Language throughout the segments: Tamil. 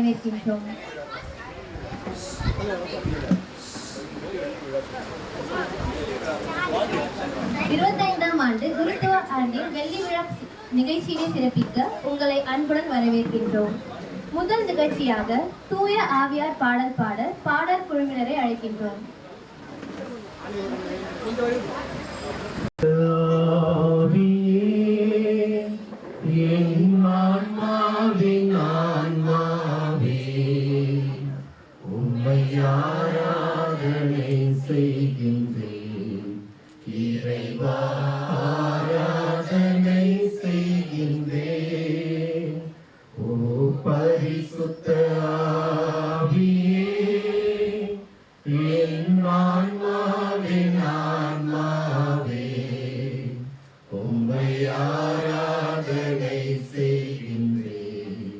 வரவேற்கின்றோம். 25ஆம் ஆண்டு குருத்துவ ஆண்டின் வெள்ளி விழா நிகழ்ச்சியை சிறப்பிக்க உங்களை அன்புடன் வரவேற்கின்றோம். முதல் நிகழ்ச்சியாக தூய ஆவியார் பாடல் பாட பாடற் குழுவினரை அழைக்கின்றோம். ஆராதனை செய்கின்றேன் இறைவா, ஆராதனை செய்கின்றேன். ஓ பரிசுத்த ஆவியே, என் ஆன்மாவின் ஆன்மாவே, உம்மை ஆராதனை செய்கின்றேன்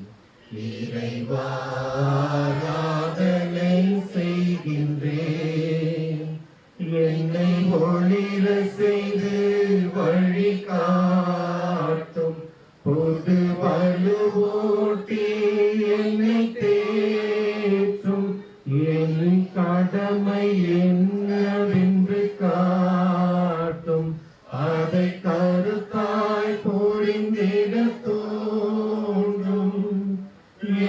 இறைவா, ஆராதனை செய்கின்றேன். என்னை ஒளிர செய்து வழி காட்டும் பொது வலுவூட்டி என்னை தேற்றும். என் கடமை என்னவென்று காட்டும், அதை கருத்தாய் பொழிந்திட தோன்றும்.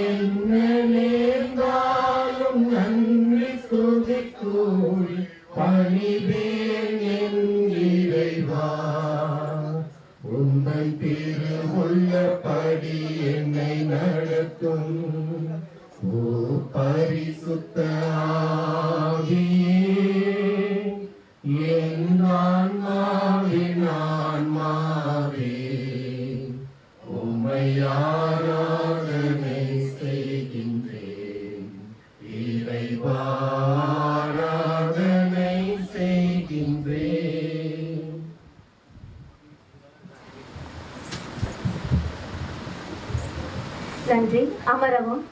என்ன நேர்ந்தாலும் நன்றி சுதி கூறி பணிவேன் என் இறைவா. உந்தன் திருவுள்ளபடி என்னை நடத்தும். ஓ பரிசுத்த ஆவியே, என் ஆன்மாவின் ஆன்மாவே, உம்மை ஆராதனை செய்கின்றேன் இறைவா, ஆராதனை செய்கின்றேன். நன்றி. அமரவும்.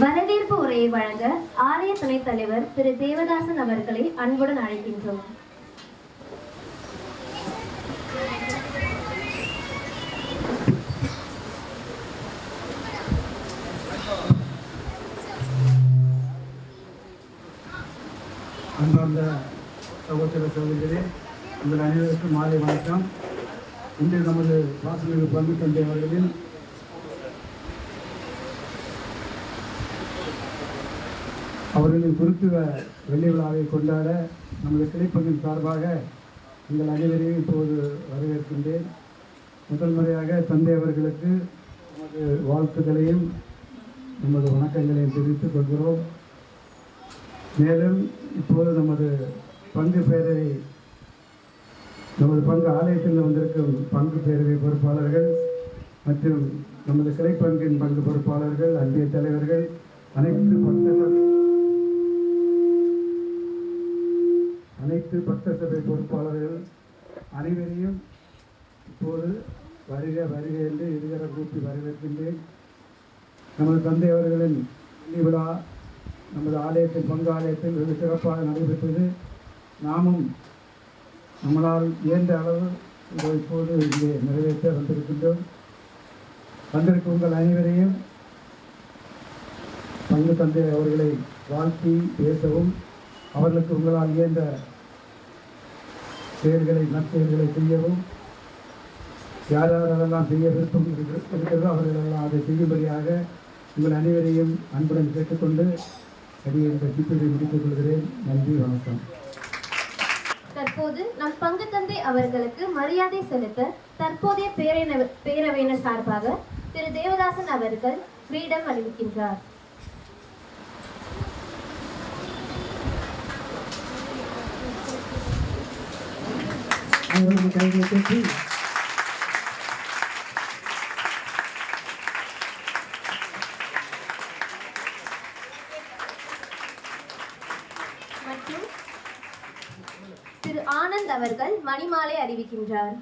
வரவேற்பு உரையை வழங்க ஆலய துணைத் தலைவர் திரு தேவதாசன் அவர்களை அன்புடன் அழைக்கின்றோம். அன்பார்ந்த சகோதர சகோதரிகளே, உங்கள் அனைவருக்கும் மாலை வணக்கம். இன்று நமது வாசமிகு பங்கு தந்தை அவர்களின் குருத்துவ வெள்ளி விழாவை கொண்டாட நமது கிளைப்பங்கின் சார்பாக உங்கள் அனைவரையும் இப்போது வரவேற்கின்றேன். முதல் முறையாக தந்தை அவர்களுக்கு நமது வாழ்த்துக்களையும் நமது வணக்கங்களையும் தெரிவித்துக் கொள்கிறோம். மேலும் இப்போது நமது பங்கு பேரவை, நமது பங்கு ஆலயத்தில் வந்திருக்கும் பங்கு பேரவை பொறுப்பாளர்கள் மற்றும் நமது கிளைப்பங்கின் பங்கு பொறுப்பாளர்கள், அன்பிய தலைவர்கள், அனைத்து பட்ட சபை பொறுப்பாளர்கள் அனைவரையும் இப்போது வருக வருக என்று இருகர கூப்பி வரவேற்கின்றேன். நமது தந்தை அவர்களின் வெள்ளி விழா நமது ஆலயத்தில் பங்கு ஆலயத்தில் வெகு சிறப்பாக நடைபெற்றது. நாமும் நம்மளால் இயன்ற அளவு இப்போது இங்கே நிறைவேற்ற வந்திருக்கின்றோம். வந்திருக்கும் உங்கள் அனைவரையும் பங்கு தந்தை அவர்களை வாழ்த்தி பேசவும், அவர்களுக்கு உங்களால் இயன்ற செயல்களை நற்செயல்களை செய்யவும், யார் யாரெல்லாம் செய்ய விருப்பம் இருக்கிறதோ அவர்களெல்லாம் அதை செய்யும்படியாக உங்கள் அனைவரையும் அன்புடன் கேட்டுக்கொண்டு அடியை கட்டிப்பதை முடித்துக் கொள்கிறேன். நன்றி, வணக்கம். தற்போது நம் பங்கு தந்தை அவர்களுக்கு மரியாதை செலுத்த தற்போதைய பேரவையினர் சார்பாக திரு தேவதாசன் அவர்கள் கிரீடம் அணிவிக்கின்றார். மற்றும் திரு ஆனந்த் அவர்கள் மணிமாலை அறிவிக்கின்றார்.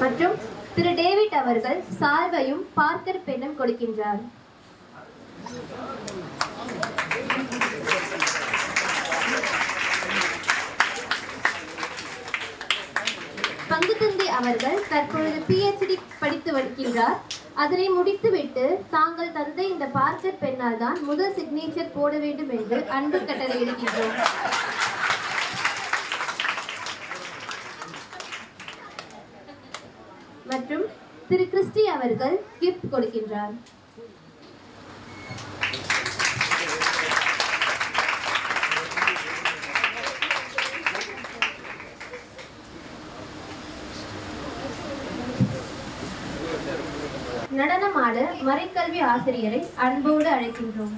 மற்றும் திரு டேவிட் அவர்கள் சால்வையும் பார்க்கர் பெண்ணும் கொடுக்கின்றார். பங்குதந்தை அவர்கள் தற்பொழுது PhD படித்து வருகின்றார். அதனை முடித்துவிட்டு தாங்கள் தந்த இந்த பார்க்கர் பெண்ணால் தான் முதல் சிக்னேச்சர் போட வேண்டும் என்று அன்பு கட்டளையிடுகின்றோம். மற்றும் திரு கிறிஸ்டி அவர்கள் கிஃப்ட் கொடுக்கின்றார். நடனமாட மறைக்கல்வி ஆசிரியரை அன்போடு அழைக்கின்றோம்.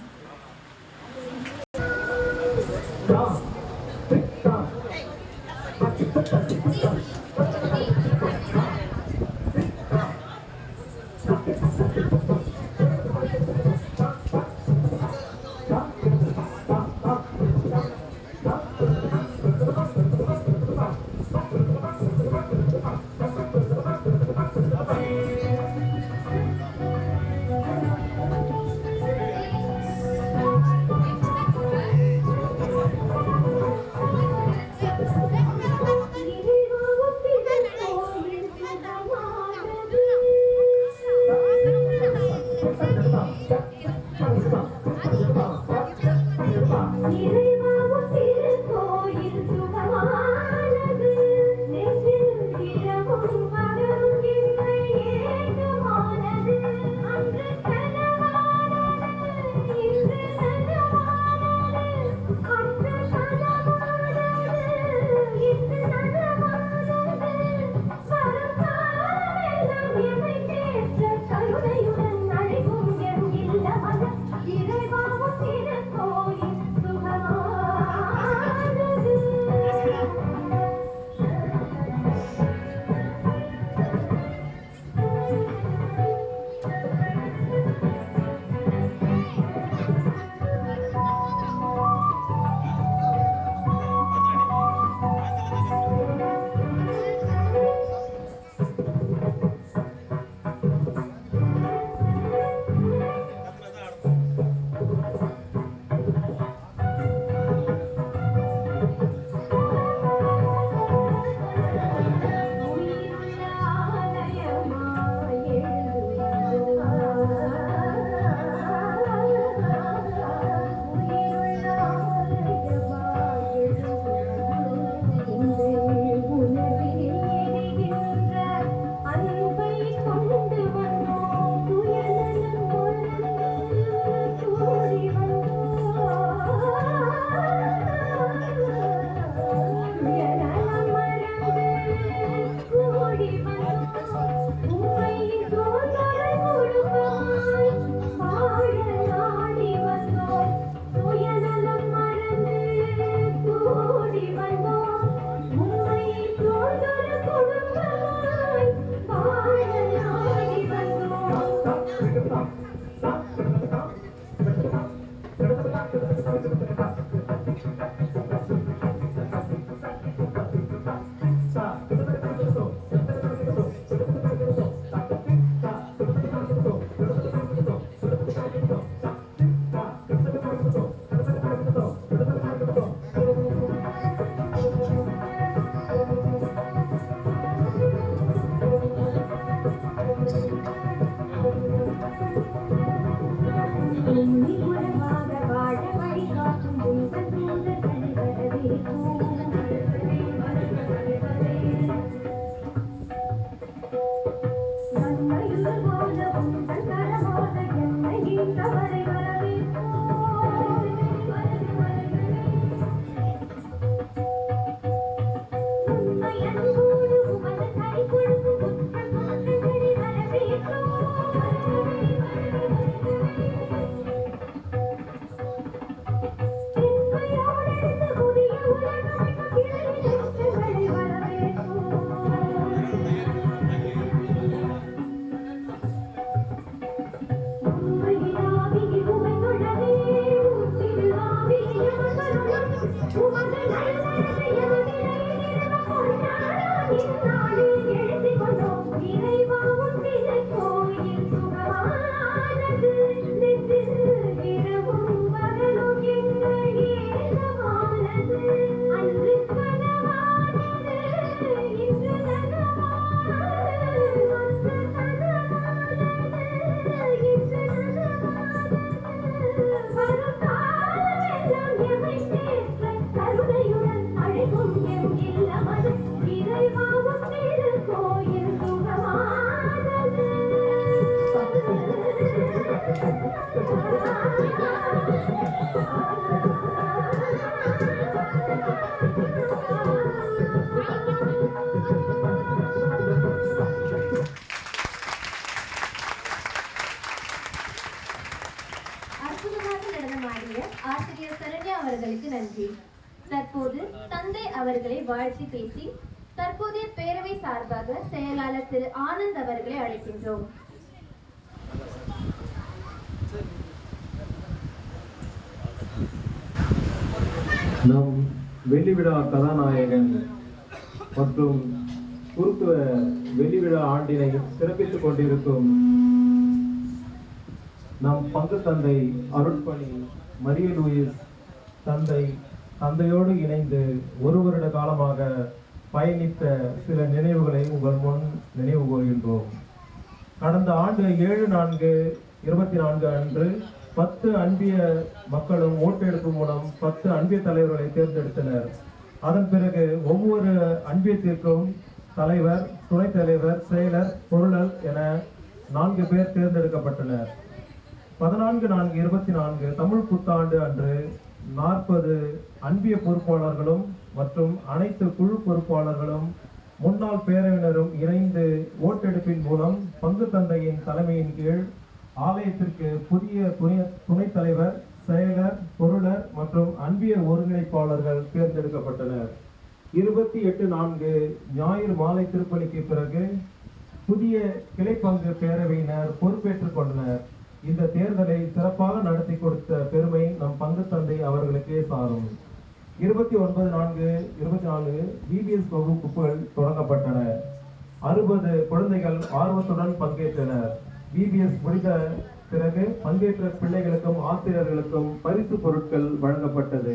அற்புதமாக நடனமாடிய ஆசிரியர் சரண்யா அவர்களுக்கு நன்றி. தற்போது தந்தை அவர்களை வாழ்த்தி பேசி தற்போதைய பேரவை சார்பாக செயலாளர் திரு ஆனந்த் அவர்களை அழைக்கின்றோம். நம் வெள்ளிவிழா கதாநாயகன் மற்றும் குருத்துவ வெள்ளிவிழா ஆண்டினை சிறப்பித்துக் கொண்டிருக்கும் நம் பங்கு தந்தை அருட்பணி மரிய லூயிஸ் தந்தையோடு இணைந்து ஒரு வருட காலமாக பயணித்த சில நினைவுகளை உங்கள் முன் நினைவு கூறுகின்றோம். கடந்த ஆண்டு 7/4/24 அன்று 10 அன்பிய மக்களும் ஓட்டெடுப்பு மூலம் 10 அன்பிய தலைவர்களை தேர்ந்தெடுத்தனர். அதன் பிறகு ஒவ்வொரு அன்பியத்திற்கும் தலைவர், துணைத் தலைவர், செயலர், பொருளர் என 4 பேர் தேர்ந்தெடுக்கப்பட்டனர். 14/4/24 தமிழ் புத்தாண்டு அன்று 40 அன்பிய பொறுப்பாளர்களும் மற்றும் அனைத்து குழு பொறுப்பாளர்களும் முன்னாள் பேரவையினரும் இணைந்து ஓட்டெடுப்பின் மூலம் பங்கு தந்தையின் தலைமையின் கீழ் ஆலயத்திற்கு புதிய துணைத் தலைவர், செயலர், பொருளர் மற்றும் அன்பிய ஒருங்கிணைப்பாளர்கள் தேர்ந்தெடுக்கப்பட்டனர். 28/4 ஞாயிறு மாலை திருப்பலிக்கு பிறகு புதிய கிளை பங்கு பேரவையினர் பொறுப்பேற்றுக் கொண்டனர். இந்த தேர்தலை சிறப்பாக நடத்தி கொடுத்த பெருமை நம் பங்கு தந்தை அவர்களுக்கே சாரும். 29/4/24 பிபிஎஸ் வகுப்புகள் தொடங்கப்பட்டன. 60 குழந்தைகள் ஆர்வத்துடன் பங்கேற்றனர். பிபிஎஸ் முடிந்த பிறகு பங்கேற்ற பிள்ளைகளுக்கும் ஆசிரியர்களுக்கும் பரிசு பொருட்கள் வழங்கப்பட்டது.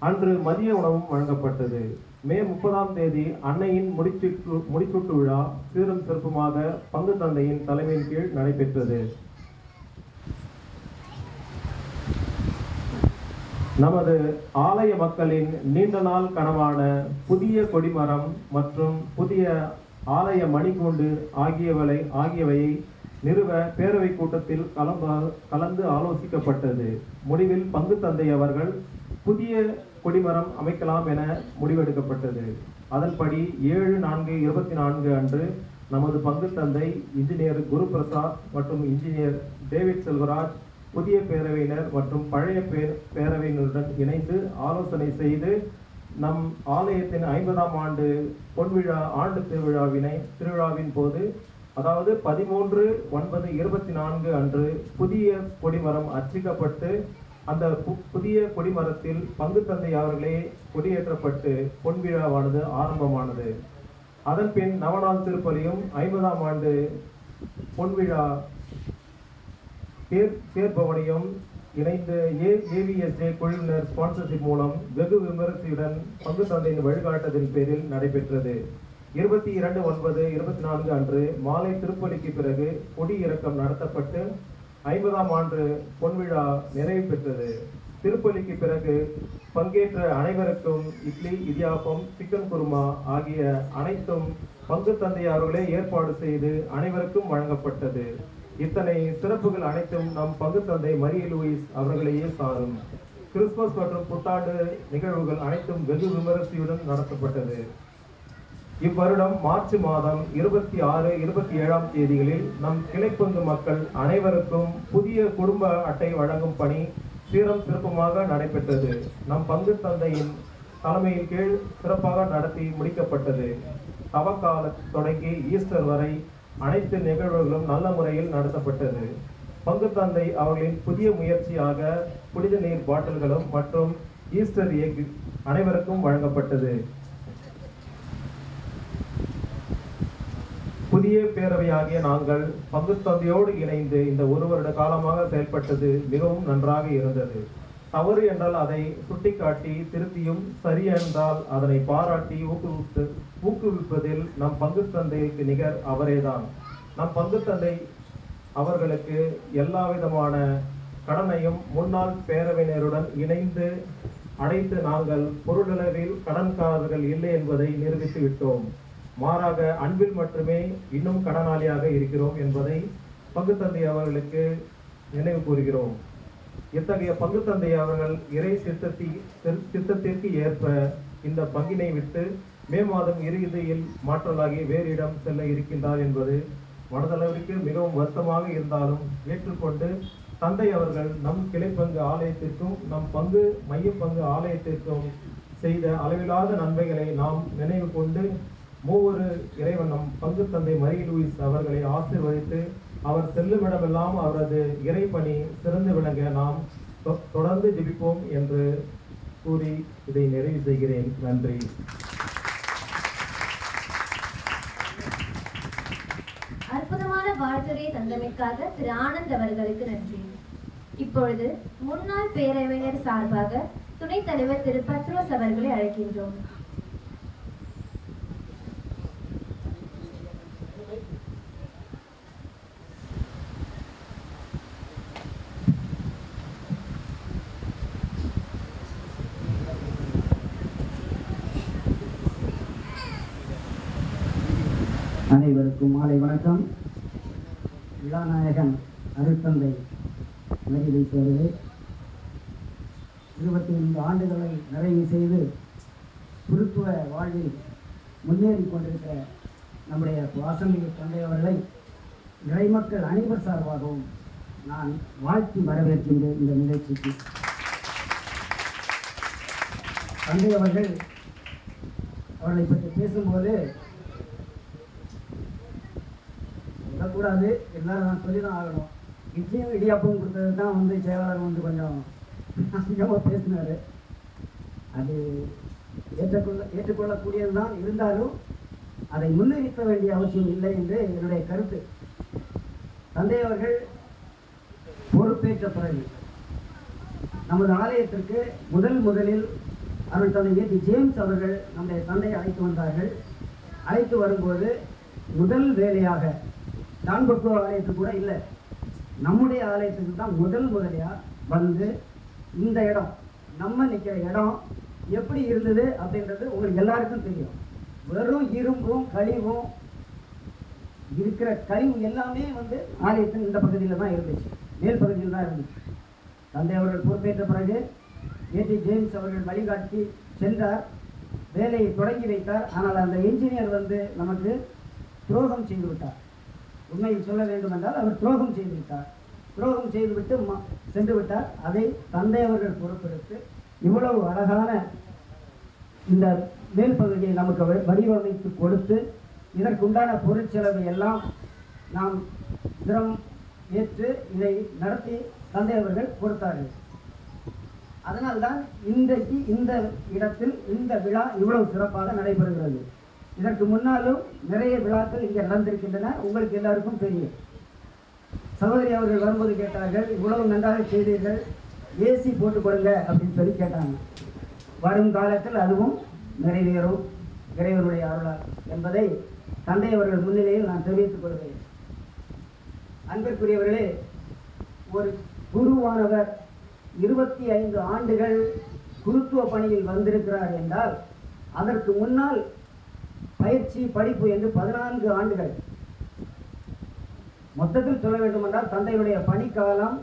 அன்று மதிய உணவும் வழங்கப்பட்டது. மே 30ஆம் தேதி அன்னையின் முடிசூட்டு விழா சீரும் சிறப்புமாக பங்கு தந்தையின் தலைமையின் கீழ் நடைபெற்றது. நமது ஆலய மக்களின் நீண்ட நாள் கனவான புதிய கொடிமரம் மற்றும் புதிய ஆலய மணிக்கூண்டு ஆகியவையை நிறுவ பேரவை கூட்டத்தில் கலந்து ஆலோசிக்கப்பட்டது. முடிவில் பங்கு தந்தை அவர்கள் புதிய கொடிமரம் அமைக்கலாம் என முடிவெடுக்கப்பட்டது. அதன்படி 7/4/24 அன்று நமது பங்கு தந்தை இன்ஜினியர் குரு பிரசாத் மற்றும் இன்ஜினியர் டேவிட் செல்வராஜ் புதிய பேரவையினர் மற்றும் பழைய பேரவையினருடன் இணைந்து ஆலோசனை செய்து நம் ஆலயத்தின் 50ஆம் ஆண்டு பொன்விழா ஆண்டு திருவிழாவின் போது, அதாவது 13/9/24 அன்று புதிய கொடிமரம் அர்ச்சிக்கப்பட்டு அந்த புதிய கொடிமரத்தில் பங்கு தந்தை அவர்களே கொடியேற்றப்பட்டு பொன்விழாவானது ஆரம்பமானது. அதன் பின் நவநாள் திருப்பலியும் 50ஆம் ஆண்டு பொன்விழா தேர்பவனியும் இணைந்து ஏவிஎஸ்ஏ குழுவினர் ஸ்பான்சர்ஷிப் மூலம் வெகு விமரிசையுடன் பங்கு தந்தையின் வழிகாட்டுதலின் பேரில் நடைபெற்றது. 22/9/24 அன்று மாலை திருப்பலிக்கு பிறகு கொடி இறக்கம் நடத்தப்பட்டு 50ஆம் ஆண்டு பொன்விழா நிறைவு பெற்றது. திருப்பலிக்கு பிறகு பங்கேற்ற அனைவருக்கும் இட்லி, இடியாப்பம், சிக்கன் குருமா ஆகிய அனைத்தும் பங்கு தந்தை அவர்களே ஏற்பாடு செய்து அனைவருக்கும் வழங்கப்பட்டது. இத்தனை சிறப்புகள் அனைத்தும் நம் பங்கு தந்தை மரிய லூயிஸ் அவர்களையே சாரும். கிறிஸ்துமஸ் மற்றும் புத்தாண்டு நிகழ்வுகள் அனைத்தும் வெகு விமரிசையுடன் நடத்தப்பட்டது. இவ்வருடம் மார்ச் மாதம் 26, 27ஆம் தேதிகளில் நம் கிளைப்பங்கு மக்கள் அனைவருக்கும் புதிய குடும்ப அட்டை வழங்கும் பணி சீரம் சிறப்புமாக நடைபெற்றது. நம் பங்கு தந்தையின் தலைமையின் கீழ் சிறப்பாக நடத்தி முடிக்கப்பட்டது. தவக்கால தொடங்கி ஈஸ்டர் வரை அனைத்து நிகழ்வுகளும் நல்ல முறையில் நடத்தப்பட்டது. பங்கு தந்தை அவர்களின் புதிய முயற்சியாக புனித நீர் பாட்டில்களும் மற்றும் ஈஸ்டர் எக் அனைவருக்கும் வழங்கப்பட்டது. புதிய பேரவையாகிய நாங்கள் பங்கு தந்தையோடு இணைந்து இந்த ஒரு வருட காலமாக செயல்பட்டது மிகவும் நன்றாக இருந்தது. தவறு என்றால் அதை சுட்டிக்காட்டி திருத்தியும், சரி என்றால் அதனை பாராட்டி ஊக்குவிப்பதில் நம் பங்கு தந்தைக்கு நிகர் அவரேதான். நம் பங்கு தந்தை அவர்களுக்கு எல்லா விதமான கடனையும் முன்னாள் பேரவையினருடன் இணைந்து அடைத்து நாங்கள் பொருளளவில் கடன்காரர்கள் இல்லை என்பதை நிரூபித்து விட்டோம். மாறாக அன்பில் மட்டுமே இன்னும் கடனாளியாக இருக்கிறோம் என்பதை பங்கு தந்தை அவர்களுக்கு நினைவு கூறுகிறோம். இத்தகைய பங்கு தந்தை அவர்கள் இறை சித்தத்திற்கு ஏற்ப இந்த பங்கினை விட்டு மே மாதம் இறுதியில் மாற்றலாகி வேறு இடம் செல்ல இருக்கின்றார் என்பது மனதளவிற்கு மிகவும் வருத்தமாக இருந்தாலும் ஏற்றுக்கொண்டு தந்தை அவர்கள் நம் கிளைப்பங்கு ஆலயத்திற்கும் நம் பங்கு மைய பங்கு ஆலயத்திற்கும் செய்த அளவிலாத நன்மைகளை நாம் நினைவு கொண்டு மூவொரு இறைவன் நம் பங்கு தந்தை மரிய லூயிஸ் அவர்களை ஆசீர்வதித்து அவர் செல்லும் இடமெல்லாம் அவரது இறைப்பணி சிறந்து விளங்க நாம் தொடர்ந்து ஜெபிப்போம் என்று கூறி இதை நிறைவு செய்கிறேன். நன்றி. அற்புதமான வாழ்த்துரை தந்தமைக்காக திரு ஆனந்த் அவர்களுக்கு நன்றி. இப்பொழுது முன்னாள் பேரவையினர் சார்பாக துணைத் தலைவர் திரு பத்ரோஸ் அவர்களை அழைக்கின்றோம். அனைவருக்கும் மாலை வணக்கம். விழாநாயகன் அருட்தந்தை மரியலூயிஸ் அவர்களே, 25 ஆண்டுகளை நிறைவு செய்து குருத்துவ வாழ்வில் முன்னேறி கொண்டிருக்கிற நம்முடைய வாசமிகு தந்தை அவர்களை இறைமக்கள் அனைவர் சார்பாகவும் நான் வாழ்த்தி வரவேற்கின்றேன். இந்த நிகழ்ச்சிக்கு தந்தை அவர்களை பற்றி பேசும்போது சொல்லக்கூடாது, எல்லாரும் நான் சொல்லி தான் ஆகணும். இட்லியும் இடியாப்பம் கொடுத்தது தான் செயலாளர் கொஞ்சம் அதிகமாக பேசினார். அது ஏற்றுக்கொள்ளக்கூடியது தான். இருந்தாலும் அதை முன்னிறுத்த வேண்டிய அவசியம் இல்லை என்று என்னுடைய கருத்து. தந்தை அவர்கள் பொறுப்பேற்ற பிறகு நமது ஆலயத்திற்கு முதலில் அவர்கள் தந்தை ஏ.டி. ஜேம்ஸ் அவர்கள் நம்முடைய தந்தையை அழைத்து வந்தார்கள். அழைத்து வரும்போது முதல் வேலையாக டான் பொஸ்கோ ஆலயத்துக்கு கூட இல்லை, நம்முடைய ஆலயத்துக்கு தான் முதலியாக வந்து இந்த இடம், நம்ம நிற்கிற இடம் எப்படி இருந்தது அப்படின்றது உங்களுக்கு எல்லாருக்கும் தெரியும். வெறும் இரும்பும் கழிவும் இருக்கிற கழிவு எல்லாமே ஆலயத்தின் இந்த பகுதியில் தான் இருந்துச்சு, மேல் பகுதியில் தான் இருந்துச்சு. தந்தை அவர்கள் பொறுப்பேற்ற பிறகு ஏ.டி. ஜேம்ஸ் அவர்கள் வழிகாட்டி சென்றார், வேலையை தொடங்கி வைத்தார். ஆனால் அந்த என்ஜினியர் நமக்கு துரோகம் செய்து விட்டார். உண்மையில் சொல்ல வேண்டும் என்றால் அவர் துரோகம் செய்துவிட்டார். துரோகம் செய்துவிட்டு சென்று விட்டார். அதை தந்தை அவர்கள் பொறுப்பெடுத்து இவ்வளவு அழகான இந்த மேல் பகுதியை நமக்கு வடிவமைத்து கொடுத்து இதற்குண்டான பொருட்செலவு எல்லாம் நாம் சிரம் ஏற்று இதை நடத்தி தந்தை அவர்கள் கொடுத்தார்கள். அதனால்தான் இன்றைக்கு இந்த இடத்தில் இந்த விழா இவ்வளவு சிறப்பாக நடைபெறுகிறது. இதற்கு முன்னாலும் நிறைய விழாக்கள் இங்கே நடந்திருக்கின்றன, உங்களுக்கு எல்லாருக்கும் தெரியும். சகோதரி அவர்கள் வரும்போது கேட்டார்கள், இவ்வளவு நன்றாக செய்தீர்கள், ஏசி போட்டு கொடுங்க அப்படின்னு சொல்லி கேட்டாங்க. வரும் காலத்தில் அதுவும் நிறைவேறும் இறைவனுடைய அருளால் என்பதை தந்தை அவர்கள் முன்னிலையில் நான் தெரிவித்துக் கொள்கிறேன். அன்பிற்குரியவர்களே, ஒரு குருவானவர் 25 ஆண்டுகள் குருத்துவ பணியில் வந்திருக்கிறார் என்றால் அதற்கு முன்னால் பயிற்சி படிப்பு என்று 14 ஆண்டுகள். மொத்தத்தில் சொல்ல வேண்டும் என்றால் தந்தையுடைய பணிக்காலம்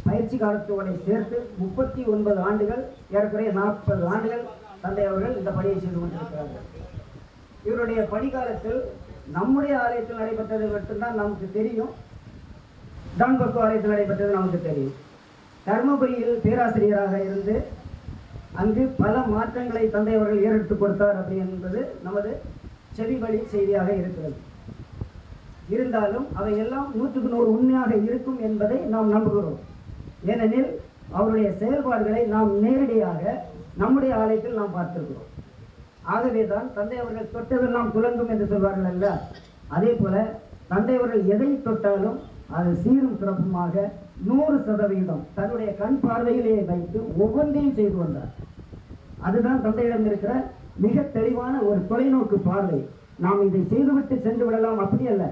பயிற்சி காலத்தோடு சேர்த்து 39 ஆண்டுகள், ஏறக்குறைய 40 ஆண்டுகள் தந்தை அவர்கள் இந்த பணியை செய்து கொண்டிருக்கிறார்கள். இவருடைய பணிக்காலத்தில் நம்முடைய ஆலயத்தில் நடைபெற்றது மட்டும்தான் நமக்கு தெரியும், டான் பொஸ்கோ ஆலயத்தில் நடைபெற்றது நமக்கு தெரியும். தர்மபுரியில் பேராசிரியராக இருந்து அங்கு பல மாற்றங்களை தந்தை அவர்கள் ஏறெடுத்து கொடுத்தார் அப்படி என்பது நமது செவிவழி செய்தியாக இருக்கிறது. இருந்தாலும் அவையெல்லாம் 100க்கு 100 உண்மையாக இருக்கும் என்பதை நாம் நம்புகிறோம். ஏனெனில் அவருடைய செயல்பாடுகளை நாம் நேரடியாக நம்முடைய ஆலயத்தில் நாம் பார்த்திருக்கிறோம். ஆகவேதான் தந்தை அவர்கள் தொட்டதெல்லாம் துலங்கும் என்று சொல்வார்கள் அல்ல, அதே போல தந்தை அவர்கள் எதை தொட்டாலும் அது சீரும் சிறப்புமாக 100% தன்னுடைய கண் பார்வையிலேயே வைத்து ஒவ்வொன்றையும் செய்து வந்தார். அதுதான் தந்தையிடம் இருக்கிற மிக தெளிவான ஒரு தொலைநோக்கு பார்வை. நாம் இதை செய்துவிட்டு சென்று விடலாம் அப்படி அல்ல,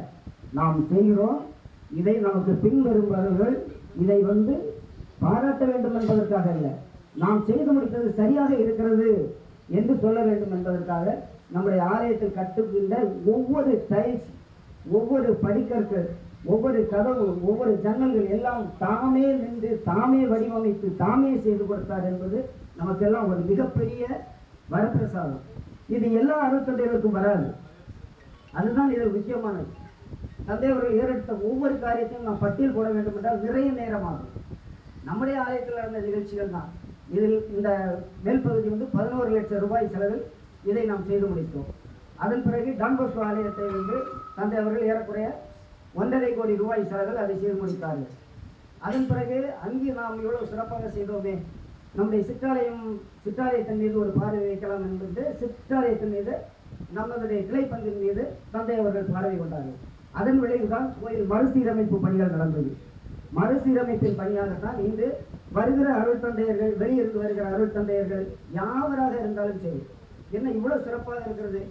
நாம் செய்கிறோம், இதை நமக்கு பின்வருபவர்கள் இதை பாராட்ட வேண்டும் என்பதற்காக அல்ல, நாம் செய்து முடித்தது சரியாக இருக்கிறது என்று சொல்ல வேண்டும் என்பதற்காக நம்முடைய ஆலயத்தில் கட்டுகின்ற ஒவ்வொரு டைல்ஸ், ஒவ்வொரு படிக்கற்கள், ஒவ்வொரு கதவு, ஒவ்வொரு ஜன்னல்கள் எல்லாம் தாமே நின்று தாமே வடிவமைத்து தாமே செய்து கொடுத்தார் என்பது நமக்கெல்லாம் ஒரு மிகப்பெரிய வரப்பிரசாதம். இது எல்லா அருட்தந்தைகளுக்கும் வராது, அதுதான் இது முக்கியமானது. தந்தை அவர்கள் ஏறெடுத்த ஒவ்வொரு காரியத்தையும் நாம் பட்டியல் போட வேண்டும் என்றால் நிறைய நேரமாகும். நம்முடைய ஆலயத்தில் நடந்த நிகழ்ச்சிகள் தான். இதில் இந்த மேல்பகுதி வந்து 11 லட்சம் ரூபாய் செலவில் இதை நாம் செய்து முடித்தோம். அதன் பிறகு டான் போஸ்கோ ஆலயத்தை வந்து தந்தை அவர்கள் ஏறக்குறைய 1.5 கோடி ரூபாய் செலவில் அதை செய்து முடித்தார்கள். அதன் பிறகு அங்கே நாம் இவ்வளவு சிறப்பாக செய்தோமே, நம்முடைய சிற்றாலயத்தின் மீது ஒரு பார்வை வைக்கலாம் என்பது சிற்றாலயத்தின் மீது நம்மளுடைய கிளை பங்கின் மீது தந்தை அவர்கள் பார்வை கொண்டார்கள். அதன் விளைவுதான் கோயில் மறுசீரமைப்பு பணிகள் நடந்தது. மறுசீரமைப்பின் பணியாகத்தான் இன்று வருகிற அருள் தந்தையர்கள், வெளியிருந்து வருகிற அருள் தந்தையர்கள் யாவராக இருந்தாலும் சரி, என்ன இவ்வளவு சிறப்பாக இருக்கிறது,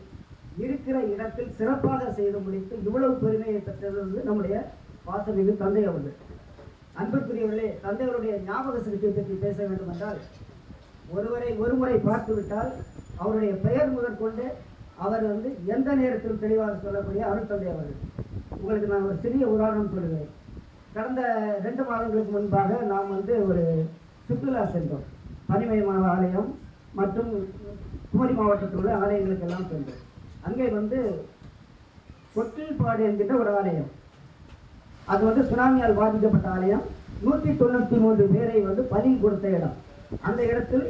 இருக்கிற இடத்தில் சிறப்பாக செய்து முடித்து இவ்வளவு பெருமையை பெற்றது வந்து நம்முடைய பாசமிகு தந்தை அவர்கள். அன்புக்குரியவர்களே, தந்தையருடைய ஞாபக சிகிச்சை பற்றி பேச வேண்டும் என்றால், ஒரு முறை பார்த்து விட்டால் அவருடைய பெயர் முதற்கொண்டு அவர் வந்து எந்த நேரத்திலும் தெளிவாக சொல்லக்கூடிய அருள் தந்தை அவர்கள். உங்களுக்கு நான் ஒரு சிறிய உதாரணம் சொல்லுவேன். கடந்த 2 மாதங்களுக்கு முன்பாக நாம் வந்து ஒரு சுற்றுலா சென்றோம். பனிமயமான ஆலயம் மற்றும் குமரி மாவட்டத்தில் உள்ள ஆலயங்களுக்கு எல்லாம் சென்றோம். அங்கே வந்து கொட்டில்பாடு என்கின்ற ஒரு ஆலயம், அது வந்து சுனாமியால் பாதிக்கப்பட்ட ஆலயம். 193 பேரை வந்து பலி கொடுத்த இடம். அந்த இடத்தில்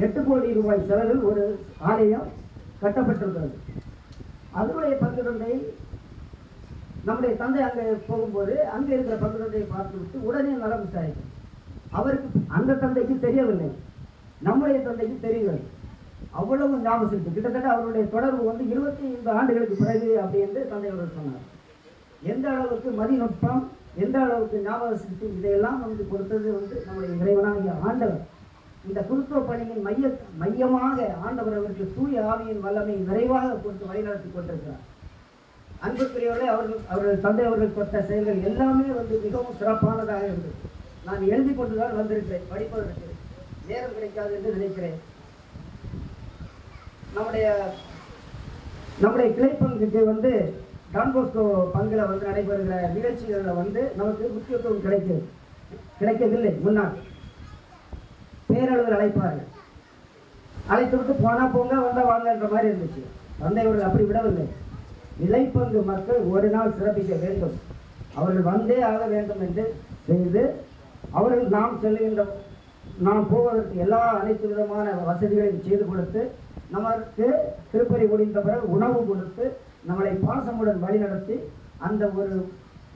8 கோடி ரூபாய் செலவில் ஒரு ஆலயம் கட்டப்பட்டிருக்கிறது. அதனுடைய பங்கு தந்தை, நம்முடைய தந்தை அங்கே போகும்போது அங்கே இருக்கிற பங்கு தந்தையை பார்த்துவிட்டு உடனே நலம் விசாரிக்கும். அவருக்கு அந்த தந்தைக்கு தெரியவில்லை, நம்முடைய தந்தைக்கு தெரியவில்லை. அவ்வளவு ஞாபகம் இருக்கு. கிட்டத்தட்ட அவருடைய தொடர்பு வந்து 25 ஆண்டுகளுக்கு பிறகு அப்படி என்று தந்தை அவர்கள் சொன்னார். எந்த அளவுக்கு மதிநுட்பம், எந்த அளவுக்கு ஞாபக சக்தி, இதையெல்லாம் வந்து கொடுத்தது வந்து நம்முடைய இறைவனாகிய ஆண்டவர். இந்த குருத்துவ பணியின் மையமாக ஆண்டவர் அவருக்கு தூய ஆவியின் வல்லமை நிறைவாக கொடுத்து வழிநடத்தி கொண்டிருக்கிறார். அன்புக்குரியவர்களே, அவர்கள் தந்தை அவர்கள் தொட்ட செயல்கள் எல்லாமே வந்து மிகவும் சிறப்பானதாக இருந்தது. நான் எழுதி கொண்டுதான் வந்திருக்கிறேன், படிப்பதற்கு நேரம் கிடைக்காது என்று நினைக்கிறேன். நம்முடைய கிளை பங்குக்கு வந்து டான் போஸ்கோ பங்கில் வந்து நடைபெறுகிற நிகழ்ச்சிகளில் வந்து நமக்கு முக்கியத்துவம் கிடைக்கவில்லை. முன்னாள் பேரளவில் அழைப்பார்கள், அழைத்து விட்டு போனா போங்க வந்தால் வாங்கன்ற மாதிரி இருந்துச்சு. தந்தை அவர்கள் அப்படி விடவில்லை. இலைப்பங்கு மக்கள் ஒரு நாள் சிறப்பிக்க வேண்டும், அவர்கள் வந்தே ஆக வேண்டும் என்று செய்து அவர்கள் நாம் போவதற்கு அனைத்து விதமான வசதிகளையும் செய்து கொடுத்து, நமக்கு திருப்பதி முடிந்த பிறகு உணவு கொடுத்து நம்மளை பாசமுடன் வழிநடத்தி அந்த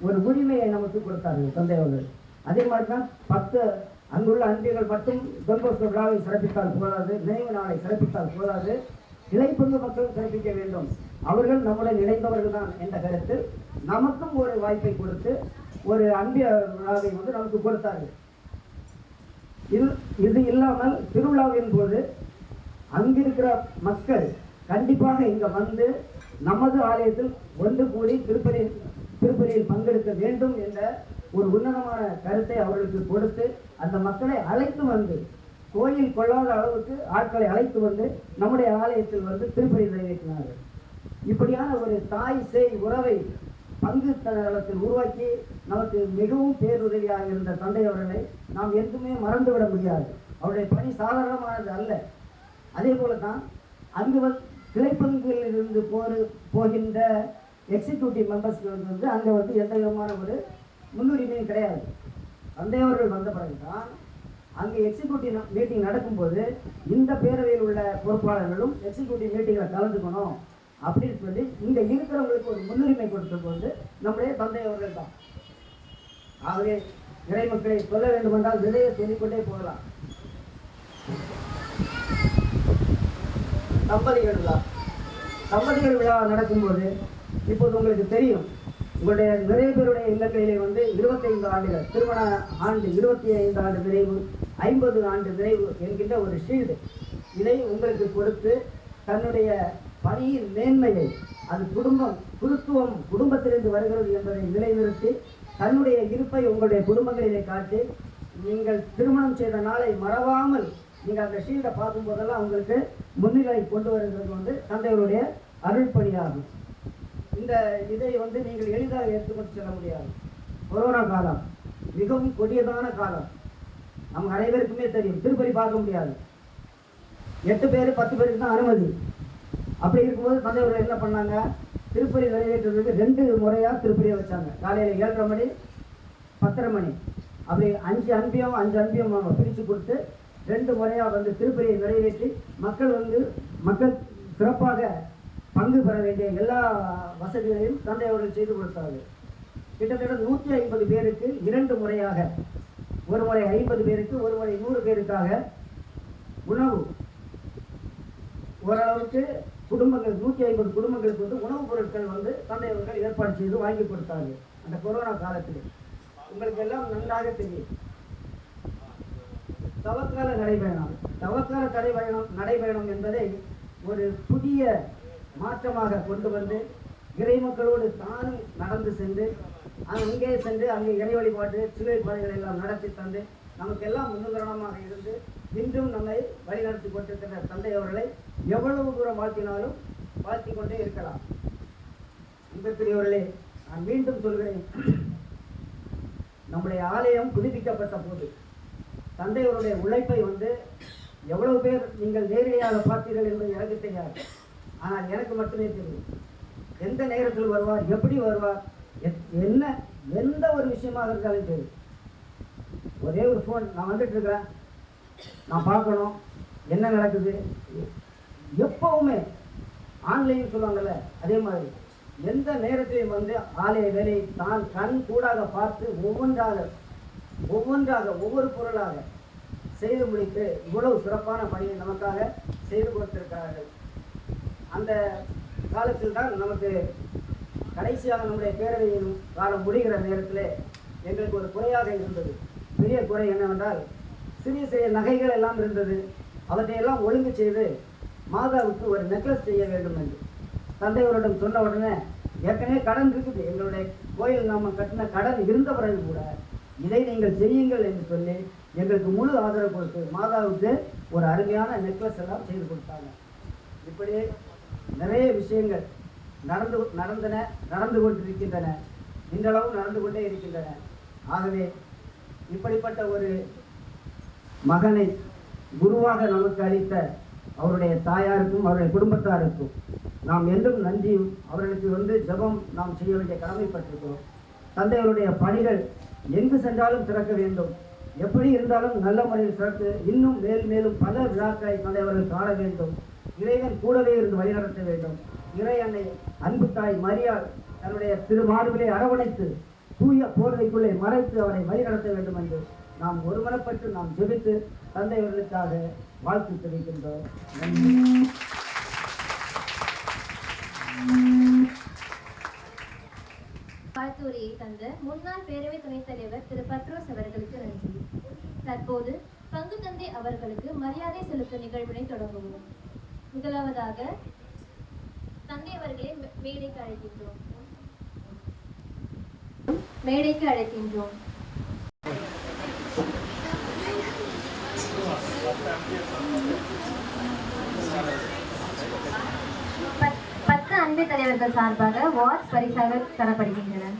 ஒரு உரிமையை நமக்கு கொடுத்தார்கள் தந்தை அவர்கள். அதே மாதிரி தான் 10 அங்குள்ள அன்பிகள் மட்டும் டான் போஸ்கோ விழாவை சிறப்பித்தால் போதாது, நினைவு நாளை சிறப்பித்தால் போதாது, இலைப்பங்கு மக்களும் சிறப்பிக்க வேண்டும். அவர்கள் நம்முடன் இணைந்தவர்கள் தான் என்ற கருத்தில் நமக்கும் ஒரு வாய்ப்பை கொடுத்து ஒரு அன்பிய விழாவை வந்து நமக்கு கொடுத்தார்கள். இது இல்லாமல் திருவிழாவின் போது அங்கிருக்கிற மக்கள் கண்டிப்பாக இங்க வந்து நமது ஆலயத்தில் ஒன்று கூடி திருப்பலியில் பங்கெடுக்க வேண்டும் என்ற ஒரு உன்னதமான கருத்தை அவர்களுக்கு கொடுத்து அந்த மக்களை அழைத்து வந்து, கோயில் கொள்ளாத அளவுக்கு ஆட்களை அழைத்து வந்து நம்முடைய ஆலயத்தில் வந்து திருப்பலி நிறைவேற்றினார்கள். இப்படியான ஒரு தாய் சேய் உறவை பங்கு தளத்தில் உருவாக்கி நமக்கு மிகவும் பேருதவியாக இருந்த தந்தை அவர்களை நாம் எதுவுமே மறந்துவிட முடியாது. அவருடைய பணி சாதாரணமானது அல்ல. அதே போல தான் அங்கு கிளைப்பங்கில் இருந்து போகின்ற எக்ஸிக்யூட்டிவ் மெம்பர்ஸ்க்கு வந்து அங்கே வந்து எந்த விதமான ஒரு முன்னுரிமையும் கிடையாது. தந்தை அவர்கள் வந்த பிறகுதான் அங்கே எக்ஸிக்யூட்டிவ் மீட்டிங் நடக்கும்போது இந்த பேரவையில் உள்ள பொறுப்பாளர்களும் எக்ஸிக்யூட்டிவ் மீட்டிங்கில் கலந்துக்கணும் அப்படின்னு சொல்லி இங்கே இருக்கிறவங்களுக்கு ஒரு முன்னுரிமை கொடுத்தது வந்து நம்முடைய தந்தை அவர்கள் தான். ஆகவே இறை மக்களை சொல்ல வேண்டும் என்றால் நிறைய சொல்லிக்கொண்டே போகலாம். தம்பதிகள் விழா நடக்கும்போது இப்போது உங்களுக்கு தெரியும், உங்களுடைய நிறைய பேருடைய இல்லங்களிலே வந்து 25 ஆண்டுகள் திருமண ஆண்டு, 25 ஆண்டு நிறைவு, 50 ஆண்டு நிறைவு என்கின்ற ஒரு ஷீல்டு இதை உங்களுக்கு கொடுத்து தன்னுடைய பணியின் மேன்மையை, அது குடும்பத்திலிருந்து வருகிறது என்பதை நிலைநிறுத்தி தன்னுடைய இருப்பை உங்களுடைய குடும்பங்களிலே காட்டி நீங்கள் திருமணம் செய்த நாளை மறவாமல் நீங்கள் அந்த ஷீல்டை பார்க்கும் போதெல்லாம் உங்களுக்கு முன்னிலை கொண்டு வருகிறது வந்து தந்தையருடைய அருள்பணியாகும். இதை வந்து நீங்கள் எளிதாக எடுத்துக்கொண்டு செல்ல முடியாது. கொரோனா காலம் மிகவும் கொடியதான காலம், நமக்கு அனைவருக்குமே தெரியும். திருப்பதி பார்க்க முடியாது, 8 பேர் 10 பேருக்கு தான் அனுமதி. அப்படி இருக்கும்போது தந்தையர்கள் என்ன பண்ணாங்க, திருப்பலி நிறைவேற்றுறதுக்கு 2 முறையாக திருப்பலியை வச்சாங்க. காலையில் 7:30 மணி 10:30 மணி அப்படி 5 அன்பியம் பிரித்து கொடுத்து 2 முறையாக வந்து திருப்பலியை நிறைவேற்றி மக்கள் சிறப்பாக பங்கு பெற வேண்டிய எல்லா வசதிகளையும் தந்தை அவர்கள் செய்து கொடுத்தார்கள். கிட்டத்தட்ட 150 பேருக்கு 2 முறையாக, ஒரு முறை 50 பேருக்கு, ஒரு முறை 100 பேருக்காக உணவு, ஓரளவுக்கு குடும்பங்கள் 150 குடும்பங்களுக்கு வந்து உணவுப் பொருட்கள் வந்து தந்தை அவர்கள் ஏற்பாடு செய்து வாங்கி கொடுத்தார்கள். அந்த கொரோனா காலத்தில் உங்களுக்கு எல்லாம் நன்றாக தெரியும். தவக்கால நடைபயணம் என்பதை ஒரு புதிய மாற்றமாக கொண்டு வந்து இறைமக்களோடு தானும் நடந்து சென்று அங்கே இறை வழிபாட்டு சிலுவை பாதைகள் எல்லாம் நடத்தி தந்து நமக்கெல்லாம் முன்னுதாரணமாக இருந்து இன்றும் நம்மை வழிநடத்தி கொண்டிருக்கிற தந்தை அவர்களை எவ்வளவு தூரம் வாழ்த்தினாலும் வாழ்த்தி கொண்டே இருக்கலாம். அன்புக்குரியவர்களே, நான் மீண்டும் சொல்கிறேன், நம்முடைய ஆலயம் புதுப்பிக்கப்பட்ட போது தந்தையவருடைய உழைப்பை வந்து எவ்வளவு பேர் நீங்கள் நேரடியாக பார்த்தீர்கள் என்பது எனக்கு தெரியாது. ஆனால் எனக்கு மட்டுமே தெரியும். எந்த நேரத்தில் வருவார், எப்படி வருவார், எந்த ஒரு விஷயமாக இருந்தாலும் சரி, ஒரே ஒரு ஃபோன், நான் வந்துட்டு இருக்கிறேன், நான் பார்க்கணும் என்ன நடக்குது, எப்பவுமே ஆன்லைன் சொல்லுவாங்கல்ல, அதே மாதிரி எந்த நேரத்திலையும் வந்து ஆலய வேலையை தான் கண் கூடாக பார்த்து ஒவ்வொன்றாக ஒவ்வொரு பொருளாக செய்து முடித்து இவ்வளவு சிறப்பான பணியை நமக்காக செய்து கொடுத்திருக்கிறார்கள். அந்த காலத்தில் தான் நமக்கு கடைசியாக நம்முடைய பேரவையின் காலம் முடிகிற நேரத்தில் எங்களுக்கு ஒரு குறையாக இருந்தது. பெரிய குறை என்னவென்றால், சிறிய நகைகள் எல்லாம் இருந்தது. அவற்றையெல்லாம் ஒழுங்கு செய்து மாதாவுக்கு ஒரு நெக்லஸ் செய்ய வேண்டும் என்று தந்தையவரிடம் சொன்ன உடனே, ஏற்கனவே கடன் இருக்குது, எங்களுடைய கோயில் நாம கட்டின கடன் இருந்த பிறகு கூட இதை நீங்கள் செய்யுங்கள் என்று சொல்லி எங்களுக்கு முழு ஆதரவு கொடுத்து மாதாவுக்கு ஒரு அருமையான நெக்லஸ் எல்லாம் செய்து கொடுத்தாங்க. இப்படி நிறைய விஷயங்கள் நடந்து கொண்டிருக்கின்றன, இன்றளவும் நடந்து கொண்டே இருக்கின்றன. ஆகவே இப்படிப்பட்ட ஒரு மகனை குருவாக நமக்கு அளித்த அவருடைய தாயாருக்கும் அவருடைய குடும்பத்தாருக்கும் நாம் என்றும் நன்றியும், அவர்களுக்கு வந்து ஜெபம் நாம் செய்ய வேண்டிய கடமைப்பட்டிருக்கிறோம். தந்தையருடைய பணிகள் எங்கு சென்றாலும் சிறக்க வேண்டும், எப்படி இருந்தாலும் நல்ல முறையில் சிறப்பு, இன்னும் மேலும் பல விழாக்களை தந்தையவர்கள் காண வேண்டும். இறைவன் கூடவே இருந்து வழிநடத்த வேண்டும். இறை அன்னை அன்பு தாய் மரியாள் தன்னுடைய திருமார்பிலே அரவணைத்து தூய போர்வைக்குள்ளே மறைத்து அவரை வழிநடத்த வேண்டும் என்று நாம் ஒருமனப்பட்டு நாம் ஜெபித்து தந்தையவர்களுக்காக வாழ்த்து தெரிவிக்கின்றோம். நன்றி. வாழ்த்துரையை தந்த முன்னாள் பேரவை துணைத் தலைவர் திரு பத்ரோஸ் அவர்களுக்கு நன்றி. தற்போது பங்கு தந்தை அவர்களுக்கு மரியாதை செலுத்தும் நிகழ்வினை தொடங்குவோம். முதலாவதாக தந்தை அவர்களை மேடைக்கு அழைக்கின்றோம். பத்து அன்பு தலைவர்கள் சார்பாக வாட்ஸ் பரிசாக தரப்படுகின்றன.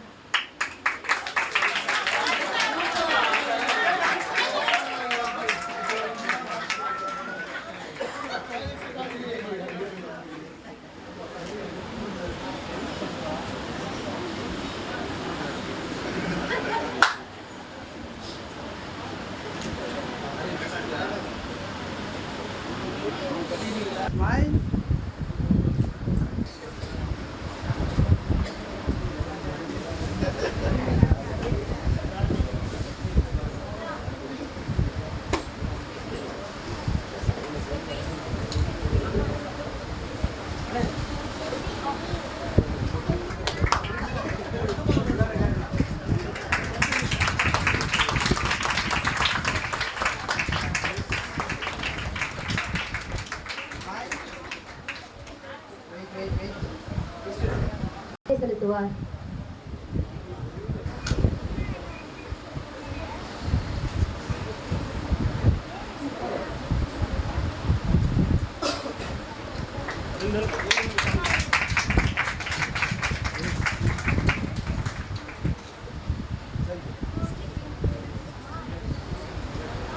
செலுத்துவார்.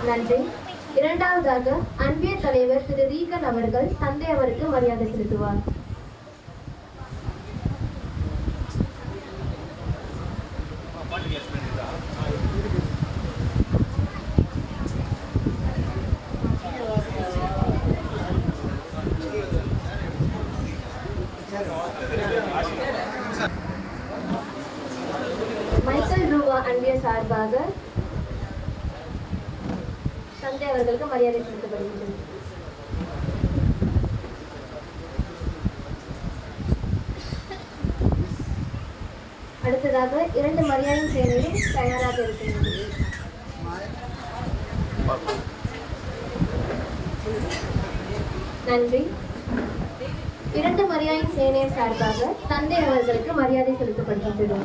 நன்றி. இரண்டாவதாக அன்பிய தலைவர் திரு ரீகன் அவர்கள் தந்தை அவருக்கு மரியாதை செலுத்துவார். சார்பாக தந்தை அவர்களுக்கு மரியாதை செலுத்தப்படுகின்றது. அடுத்ததாக 2 மரியாதை சேவையும் தயாராக இருக்கின்றது. நன்றி. 2 மரியாதை சேனையர் சார்பாக தந்தை அவர்களுக்கு மரியாதை செலுத்தப்படுகின்றது.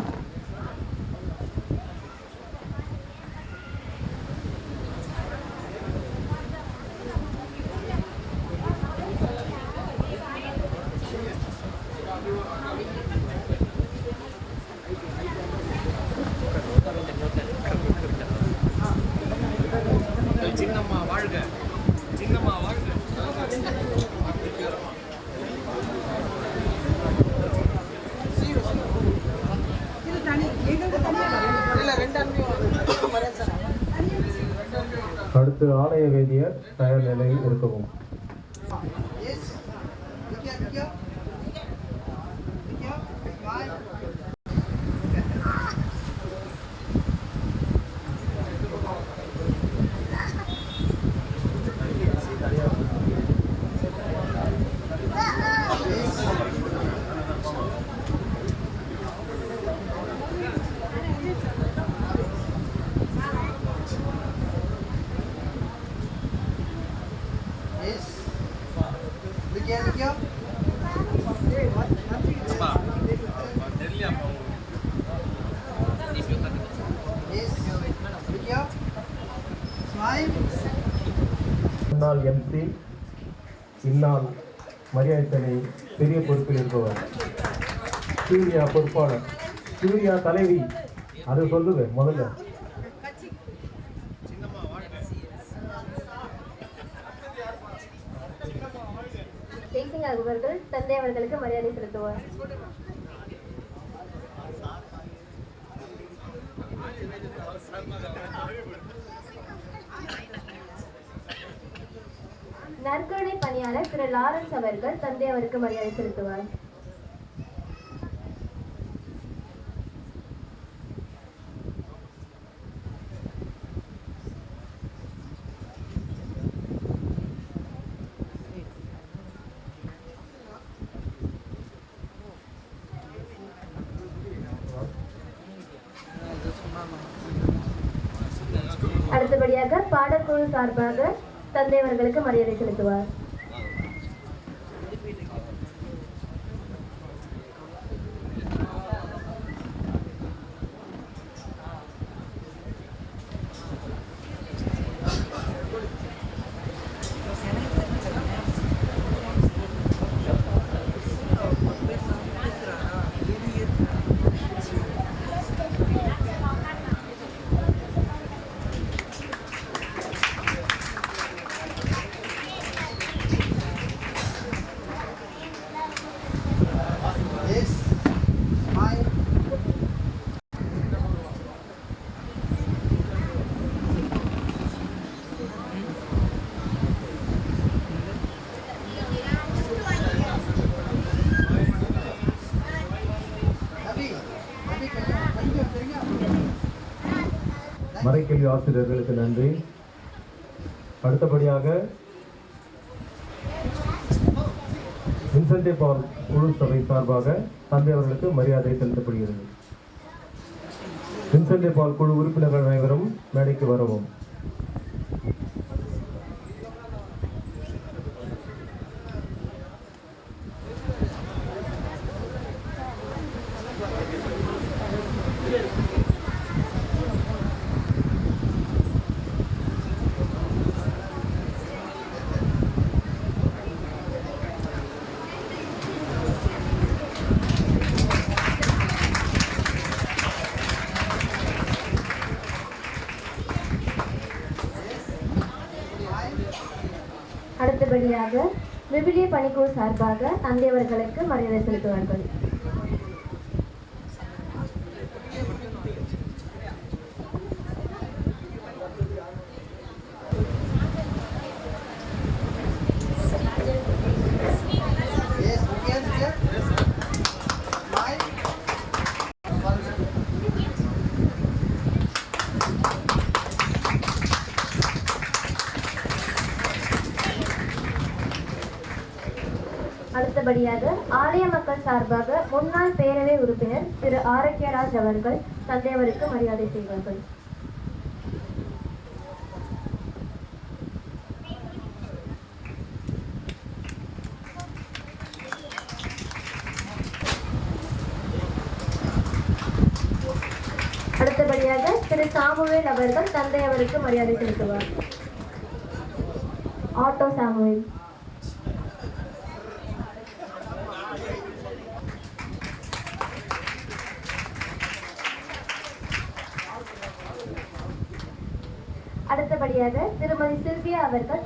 சின்னம்மா வாழ்க, சின்னம்மா வாழ்க. அடுத்து ஆலய வேதியர் தயார் நிலையில் இருக்கவும். முன்னாள் எம்சி, இந்நாள் மரியாதை பெரிய பொறுப்பில் இருப்பவர் சூர்யா பொறுப்பாளர், சூர்யா தலைவி. அது சொல்லுங்க முதல்ல. தேசிங் அவர்கள் தந்தை அவர்களுக்கு மரியாதை செலுத்துவார். நற்கருணை பணியாளர் திரு லாரன்ஸ் அவர்கள் தந்தை அவருக்கு மரியாதை செலுத்துவார். அடுத்தபடியாக பாடக்குழு சார்பாக தந்தை அவர்களுக்கு மரியாதை செலுத்துவார். மறைக்கல்வி ஆசிரியர்களுக்கு நன்றி. அடுத்தபடியாக வின்சென்ட் பால் குழு சபை சார்பாக தந்தை அவர்களுக்கு மரியாதை செலுத்தப்படுகிறது. வின்சென்ட் பால் குழு உறுப்பினர்கள் அனைவரும் மேடைக்கு வரவும். அடுத்தபடியாக விவிலிய பணிக்குழு சார்பாக தந்தை அவர்களுக்கு மரியாதை செலுத்துவார்கள். அடுத்தபடியாக ஆலய மக்கள் சார்பாக முன்னாள் பேரவை உறுப்பினர் திரு ஆரோக்கியராஜ் அவர்கள் தந்தையவருக்கு மரியாதை செய்வார்கள். அடுத்தபடியாக திரு சாமுவேல் அவர்கள் தந்தையவருக்கு மரியாதை செலுத்துவார். Auto Samuel. அடுத்தபடியாக திருமதி சில்வியா அவர்கள்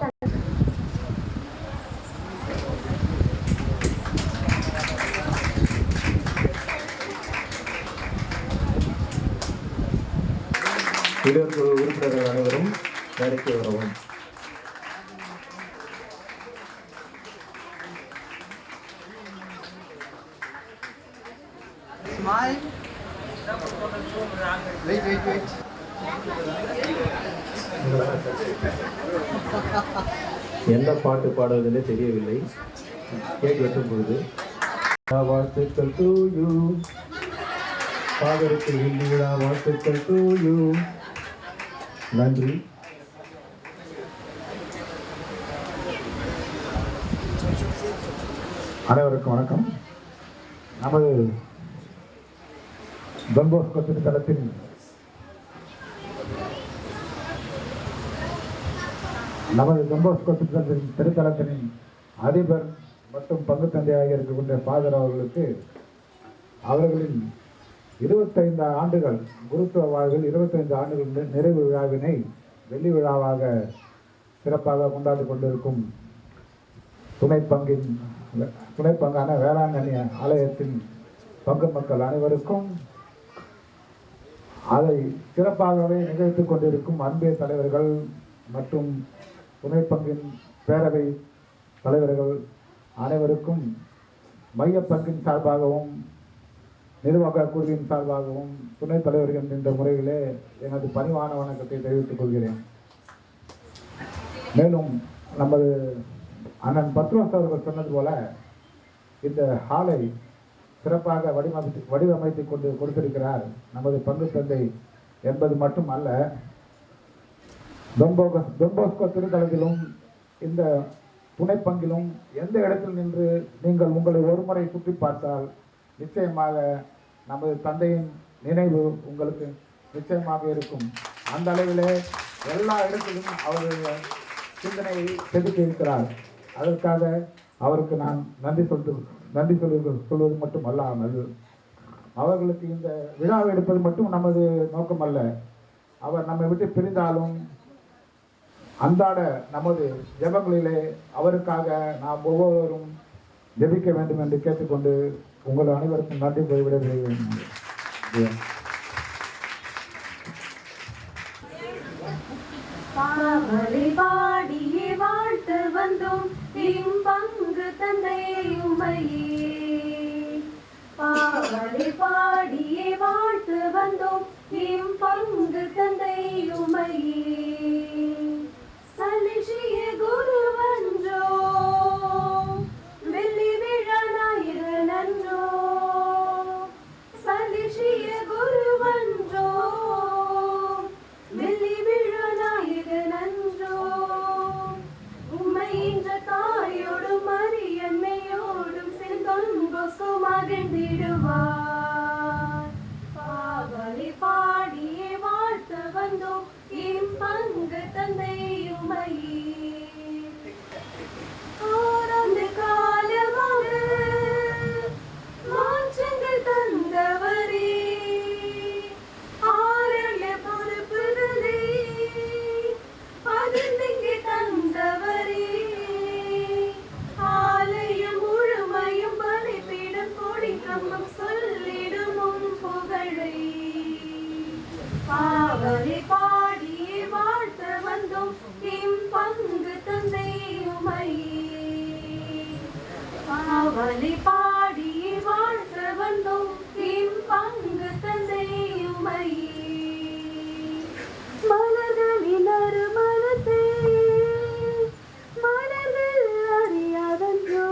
இடர்குழு உறுப்பினர்கள் அனைவரும் வேலைக்கு வரவும். எந்த பாட்டு பாடுவதிலே தெரியவில்லை. கேக் வெட்டும் பொழுது வாழ்த்துக்கள் டு யூ, பாதருக்கு ஹிந்தி விழா வாழ்த்துக்கள் டு யூ. நன்றி. அனைவருக்கும் வணக்கம். நமது டான் பாஸ்கோ திருத்தலத்தின் திருத்தலத்தின் அதிபர் மற்றும் பங்கு தந்தையாக இருக்கக்கூடிய ஃபாதர் அவர்களுக்கு அவர்களின் 25 ஆண்டுகள் குருத்துவ வாழ்வில் 25 ஆண்டுகள் நிறைவு விழாவினை வெள்ளி விழாவாக சிறப்பாக கொண்டாடி கொண்டிருக்கும் துணை பங்கான வேளாங்கண்ணி ஆலயத்தின் பங்கு மக்கள் அனைவருக்கும், அதை சிறப்பாகவே நிகழ்த்திக் கொண்டிருக்கும் அன்பே தலைவர்கள் மற்றும் துணை பங்கின் பேரவை தலைவர்கள் அனைவருக்கும் மைய பங்கின் சார்பாகவும் நிர்வாக குழுவின் சார்பாகவும் துணைத் தலைவர்கள் என்ற முறையிலே எனது பணிவான வணக்கத்தை தெரிவித்துக் கொள்கிறேன். மேலும் நமது அண்ணன் பத்ரோஸ் அவர்கள் சொன்னது போல இந்த ஹாலை சிறப்பாக வடிவமைத்து கொண்டு கொடுத்திருக்கிறார் நமது பங்கு தந்தை என்பது மட்டும் அல்ல, டான் பாஸ்கோ திருத்தலத்திலும் இந்த துணை பங்கிலும் எந்த இடத்தில் நின்று நீங்கள் உங்களை ஒருமுறை சுற்றி பார்த்தால் நிச்சயமாக நமது தந்தையின் நினைவு உங்களுக்கு நிச்சயமாக இருக்கும். அந்த அளவிலே எல்லா இடத்திலும் அவருடைய சிந்தனையை செதுக்கி இருக்கிறார். அதற்காக அவருக்கு நான் நன்றி சொல்வது மட்டும் அல்லாமல், அவர்களுக்கு இந்த விழாவை எடுப்பது மட்டும் நமது நோக்கம் அல்ல. அவர் நம்மை விட்டு பிரிந்தாலும் அன்றாட நமது ஜெபங்களிலே அவருக்காக நாம் ஒவ்வொருவரும் ஜெபிக்க வேண்டும் என்று கேட்டுக்கொண்டு உங்கள் அனைவருக்கும் நன்றி விடைபெறுகிறேன். பாடியே வாழ்த்து வந்தோம் பங்கு தந்தையுமையே, பாடியே வாழ்த்து வந்தோம் பங்கு தந்தையுமையே. சலிஷிய குருவன்றோ வெள்ளி விழா ஞாயிறு நன்றோ, சலிஷிய குருவன்றோ வெள்ளி விழா ஞாயிறு நன்றோ. உம்மை என்ற தாயோடும் மரியன்னையோடும் செந்தொன்பொசு மகிழ்ந்திடுவார். பாவலை பாடியே வாழ்த்து வந்தோம் பங்கு தந்தையுமையே. ஆரம்ப காலமாக மாற்றங்கள் தந்தவரே, ஆரண்ய பொறுப்புகளே பகிர்ந்திங்கே தந்தவரே, ஆலயம் முழுமையும் பலிபீடம் கொடி கம்பம் சொல்லிடும் உன் புகழை. பாவலை பாடியே வாழ்த்து வந்தோம் பங்கு தந்தையுமையே, பாவலை பாடியே வாழ்த்து வந்தோம் பங்கு தந்தையுமையே. மலர்களின் அருமணத்தை மலர்கள் அறியாதன்றோ,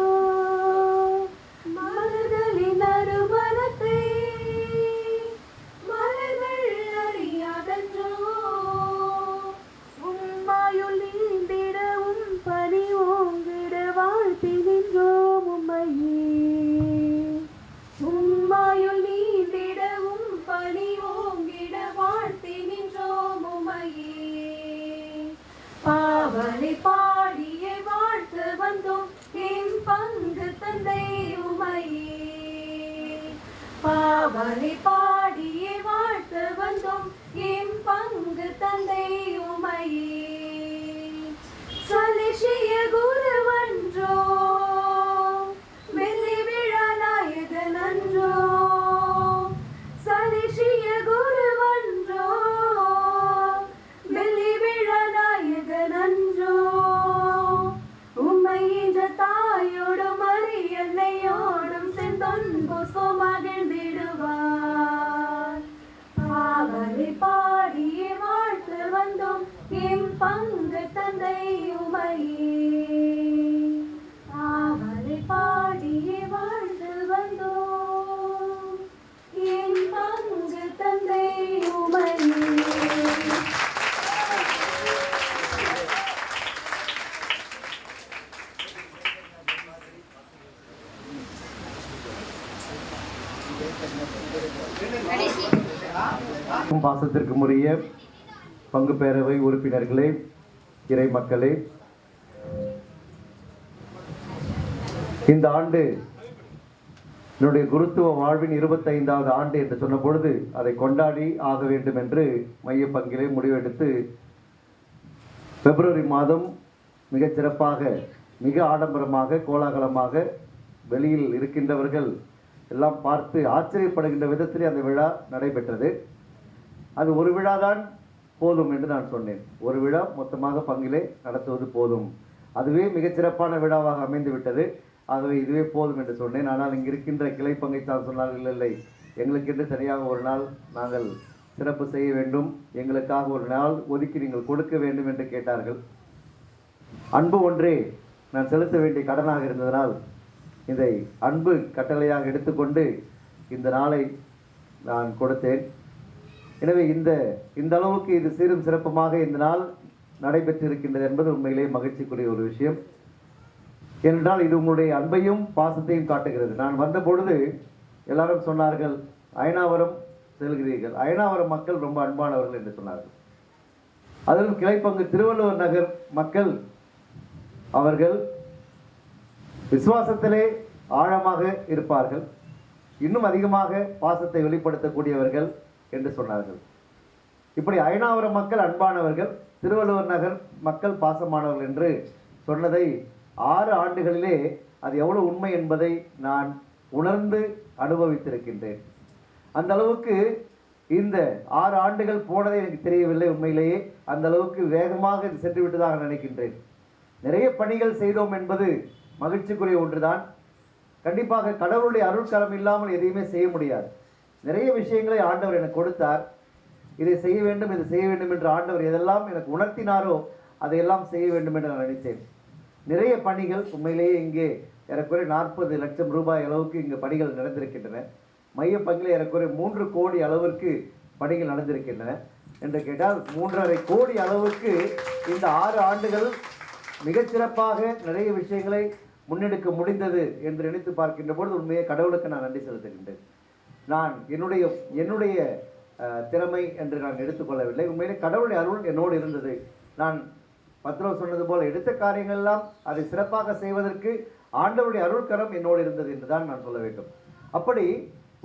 பங்கு தந்தை உமையே. பாவலை பாடியே வாழ்த்து வந்தோம் எம் பங்கு தந்தை உமையே. சலிஷிய குருவன்றோ வெள்ளி விழா நாயகன் அன்றோ. சலிஷிய குருவன்றோ வெள்ளி விழா நாயகன் அன்றோ. உம்மை என்ற தாயோடும் மரியன்னையோடும் செந்தொன்பு மகிழ்ந்திடுவார். பாவலை பாடியே வாழ்த்து வந்தோம் எம் பங்கு தந்தை உமையே. பாவலை பாடியே வாழ்த்து வந்தோம் எம் பங்கு தந்தை உமையே. பாசத்திற்கு உரிய பங்கு பேரவை உறுப்பினர்களே, இறை மக்களே, இந்த ஆண்டு என்னுடைய குருத்துவ வாழ்வின் 25வது ஆண்டு என்று சொன்ன பொழுது அதை கொண்டாடி ஆக வேண்டும் என்று மைய பங்கிலே முடிவெடுத்து பிப்ரவரி மாதம் மிகச் சிறப்பாக, மிக ஆடம்பரமாக, கோலாகலமாக வெளியில் இருக்கின்றவர்கள் எல்லாம் பார்த்து ஆச்சரியப்படுகின்ற விதத்திலே அந்த விழா நடைபெற்றது. அது ஒரு விழாதான் போதும் என்று நான் சொன்னேன். ஒரு விழா மொத்தமாக பங்கிலே நடத்துவது போதும், அதுவே மிகச்சிறப்பான விழாவாக அமைந்து விட்டது, ஆகவே இதுவே போதும் என்று சொன்னேன். ஆனால் இங்கு இருக்கின்ற கிளை பங்கை தான் சொன்னார்கள், இல்லை எங்களுக்கென்று தனியாக ஒரு நாள் நாங்கள் சிறப்பு செய்ய வேண்டும், எங்களுக்காக ஒரு நாள் ஒதுக்கி நீங்கள் கொடுக்க வேண்டும் என்று கேட்டார்கள். அன்பு ஒன்றே நான் செலுத்த வேண்டிய கடனாக இருந்ததனால் இதை அன்பு கட்டளையாக எடுத்துக்கொண்டு இந்த நாளை நான் கொடுத்தேன். எனவே இந்த அளவுக்கு இது சீரும் சிறப்புமாக இந்த நாள் நடைபெற்றிருக்கின்றது என்பது உண்மையிலே மகிழ்ச்சிக்குரிய ஒரு விஷயம். ஏனென்றால் இது உங்களுடைய அன்பையும் பாசத்தையும் காட்டுகிறது. நான் வந்த பொழுது எல்லாரும் சொன்னார்கள், அயனாவரம் செல்கிறீர்கள், அயனாவரம் மக்கள் ரொம்ப அன்பானவர்கள் என்று சொன்னார்கள். அதிலும் கிளைப்பங்கு திருவள்ளுவர் நகர் மக்கள் அவர்கள் விசுவாசத்திலே ஆழமாக இருப்பார்கள், இன்னும் அதிகமாக பாசத்தை வெளிப்படுத்தக்கூடியவர்கள் என்று சொன்னார்கள். இப்படி அயனாவரம் மக்கள் அன்பானவர்கள், திருவள்ளுவர் நகர் மக்கள் பாசமானவர்கள் என்று சொன்னதை 6 ஆண்டுகளிலே அது எவ்வளவு உண்மை என்பதை நான் உணர்ந்து அனுபவித்திருக்கின்றேன். அந்த அளவுக்கு இந்த 6 ஆண்டுகள் போனதே எனக்கு தெரியவில்லை. உண்மையிலேயே அந்த அளவுக்கு வேகமாக இது சென்று விட்டதாக நினைக்கின்றேன். நிறைய பணிகள் செய்தோம் என்பது மகிழ்ச்சிக்குரிய ஒன்றுதான். கண்டிப்பாக கடவுளுடைய அருட்கரம் இல்லாமல் எதையுமே செய்ய முடியாது. நிறைய விஷயங்களை ஆண்டவர் எனக்கு கொடுத்தார். இதை செய்ய வேண்டும், இதை செய்ய வேண்டும் என்று ஆண்டவர் எதெல்லாம் எனக்கு உணர்த்தினாரோ அதையெல்லாம் செய்ய வேண்டும் என்று நான் நினைத்தேன். நிறைய பணிகள் உண்மையிலேயே இங்கே ஏறக்குறைய 40 லட்சம் ரூபாய் அளவுக்கு இங்கு பணிகள் நடந்திருக்கின்றன. மைய பங்கில் ஏறக்குறைய 3 கோடி அளவிற்கு பணிகள் நடந்திருக்கின்றன என்று கேட்டால் 3.5 கோடி அளவுக்கு இந்த 6 ஆண்டுகள் மிகச்சிறப்பாக நிறைய விஷயங்களை முன்னெடுக்க முடிந்தது என்று நினைத்து பார்க்கின்ற பொழுது உண்மையை கடவுளுக்கு நான் நன்றி செலுத்துகின்றேன். நான் என்னுடைய திறமை என்று நான் எடுத்துக்கொள்ளவில்லை. உண்மையிலே கடவுளுடைய அருள் என்னோடு இருந்தது. நான் பத்ரோஸ் சொன்னது போல எடுத்த காரியங்கள் எல்லாம் அதை சிறப்பாக செய்வதற்கு ஆண்டவருடைய அருள்கரம் என்னோடு இருந்தது என்றுதான் நான் சொல்ல வேண்டும். அப்படி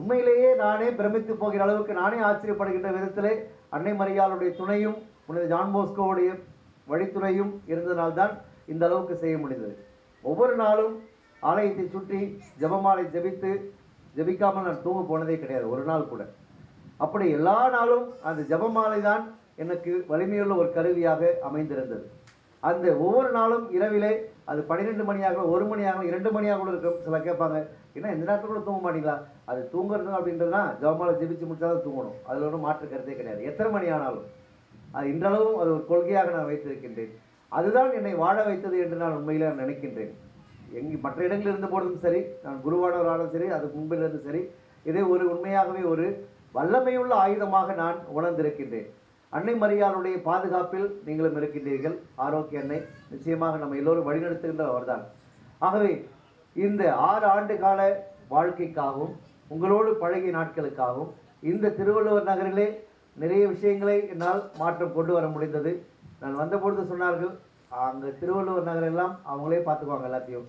உண்மையிலேயே நானே பிரமித்து போகிற அளவுக்கு, நானே ஆச்சரியப்படுகின்ற விதத்திலே அன்னை மரியாளுடைய துணையும் புனித ஜான் போஸ்கோவுடைய வழித்துறையும் இருந்ததனால்தான் இந்த அளவுக்கு செய்ய முடிந்தது. ஒவ்வொரு நாளும் ஆலயத்தை சுற்றி ஜெபமாலை ஜெபிக்காமல் நான் தூங்க போனதே கிடையாது, ஒரு நாள் கூட. அப்படி எல்லா நாளும் அந்த ஜெபமாலை தான் எனக்கு வலிமையுள்ள ஒரு கருவியாக அமைந்திருந்தது. அந்த ஒவ்வொரு நாளும் இரவிலே அது 12 மணியாக, 1 மணியாக, 2 மணியாக கூட இருக்கும். சில கேட்பாங்க, என்ன இந்த நேரத்தில் கூட தூங்க மாட்டீங்களா? அது தூங்குறது அப்படின்றதுனா ஜெபமாலை ஜெபிச்சு முடிச்சாதான் தூங்கணும், அதில் ஒன்றும் மாற்று கருத்தே கிடையாது. எத்தனை மணி ஆனாலும் அது இன்றளவும் அது ஒரு கொள்கையாக நான் வைத்திருக்கின்றேன். அதுதான் என்னை வாழ வைத்தது என்று நான் உண்மையிலே நான் நினைக்கின்றேன். மற்ற இடங்களில் இருந்த போதும் சரி, நான் குருவானவராலும் சரி, அதுக்கு முன்பிலிருந்து சரி, இதை ஒரு உண்மையாகவே ஒரு வல்லமையுள்ள ஆயுதமாக நான் உணர்ந்திருக்கின்றேன். அன்னை மரியாளுடைய பாதுகாப்பில் நீங்களும் இருக்கின்றீர்கள். ஆரோக்கிய அன்னை நிச்சயமாக நம்ம எல்லோரும் வழிநடத்துகின்ற அவர்தான். ஆகவே இந்த 6 ஆண்டு கால வாழ்க்கைக்காகவும் உங்களோடு பழகிய நாட்களுக்காகவும் இந்த திருவள்ளுவர் நகரிலே நிறைய விஷயங்களை என்னால் மாற்றம் கொண்டு வர முடிந்தது. நான் வந்தபொழுது சொன்னார்கள், அங்கே திருவள்ளுவர் நகரெல்லாம் அவங்களே பார்த்துக்குவாங்க எல்லாத்தையும்.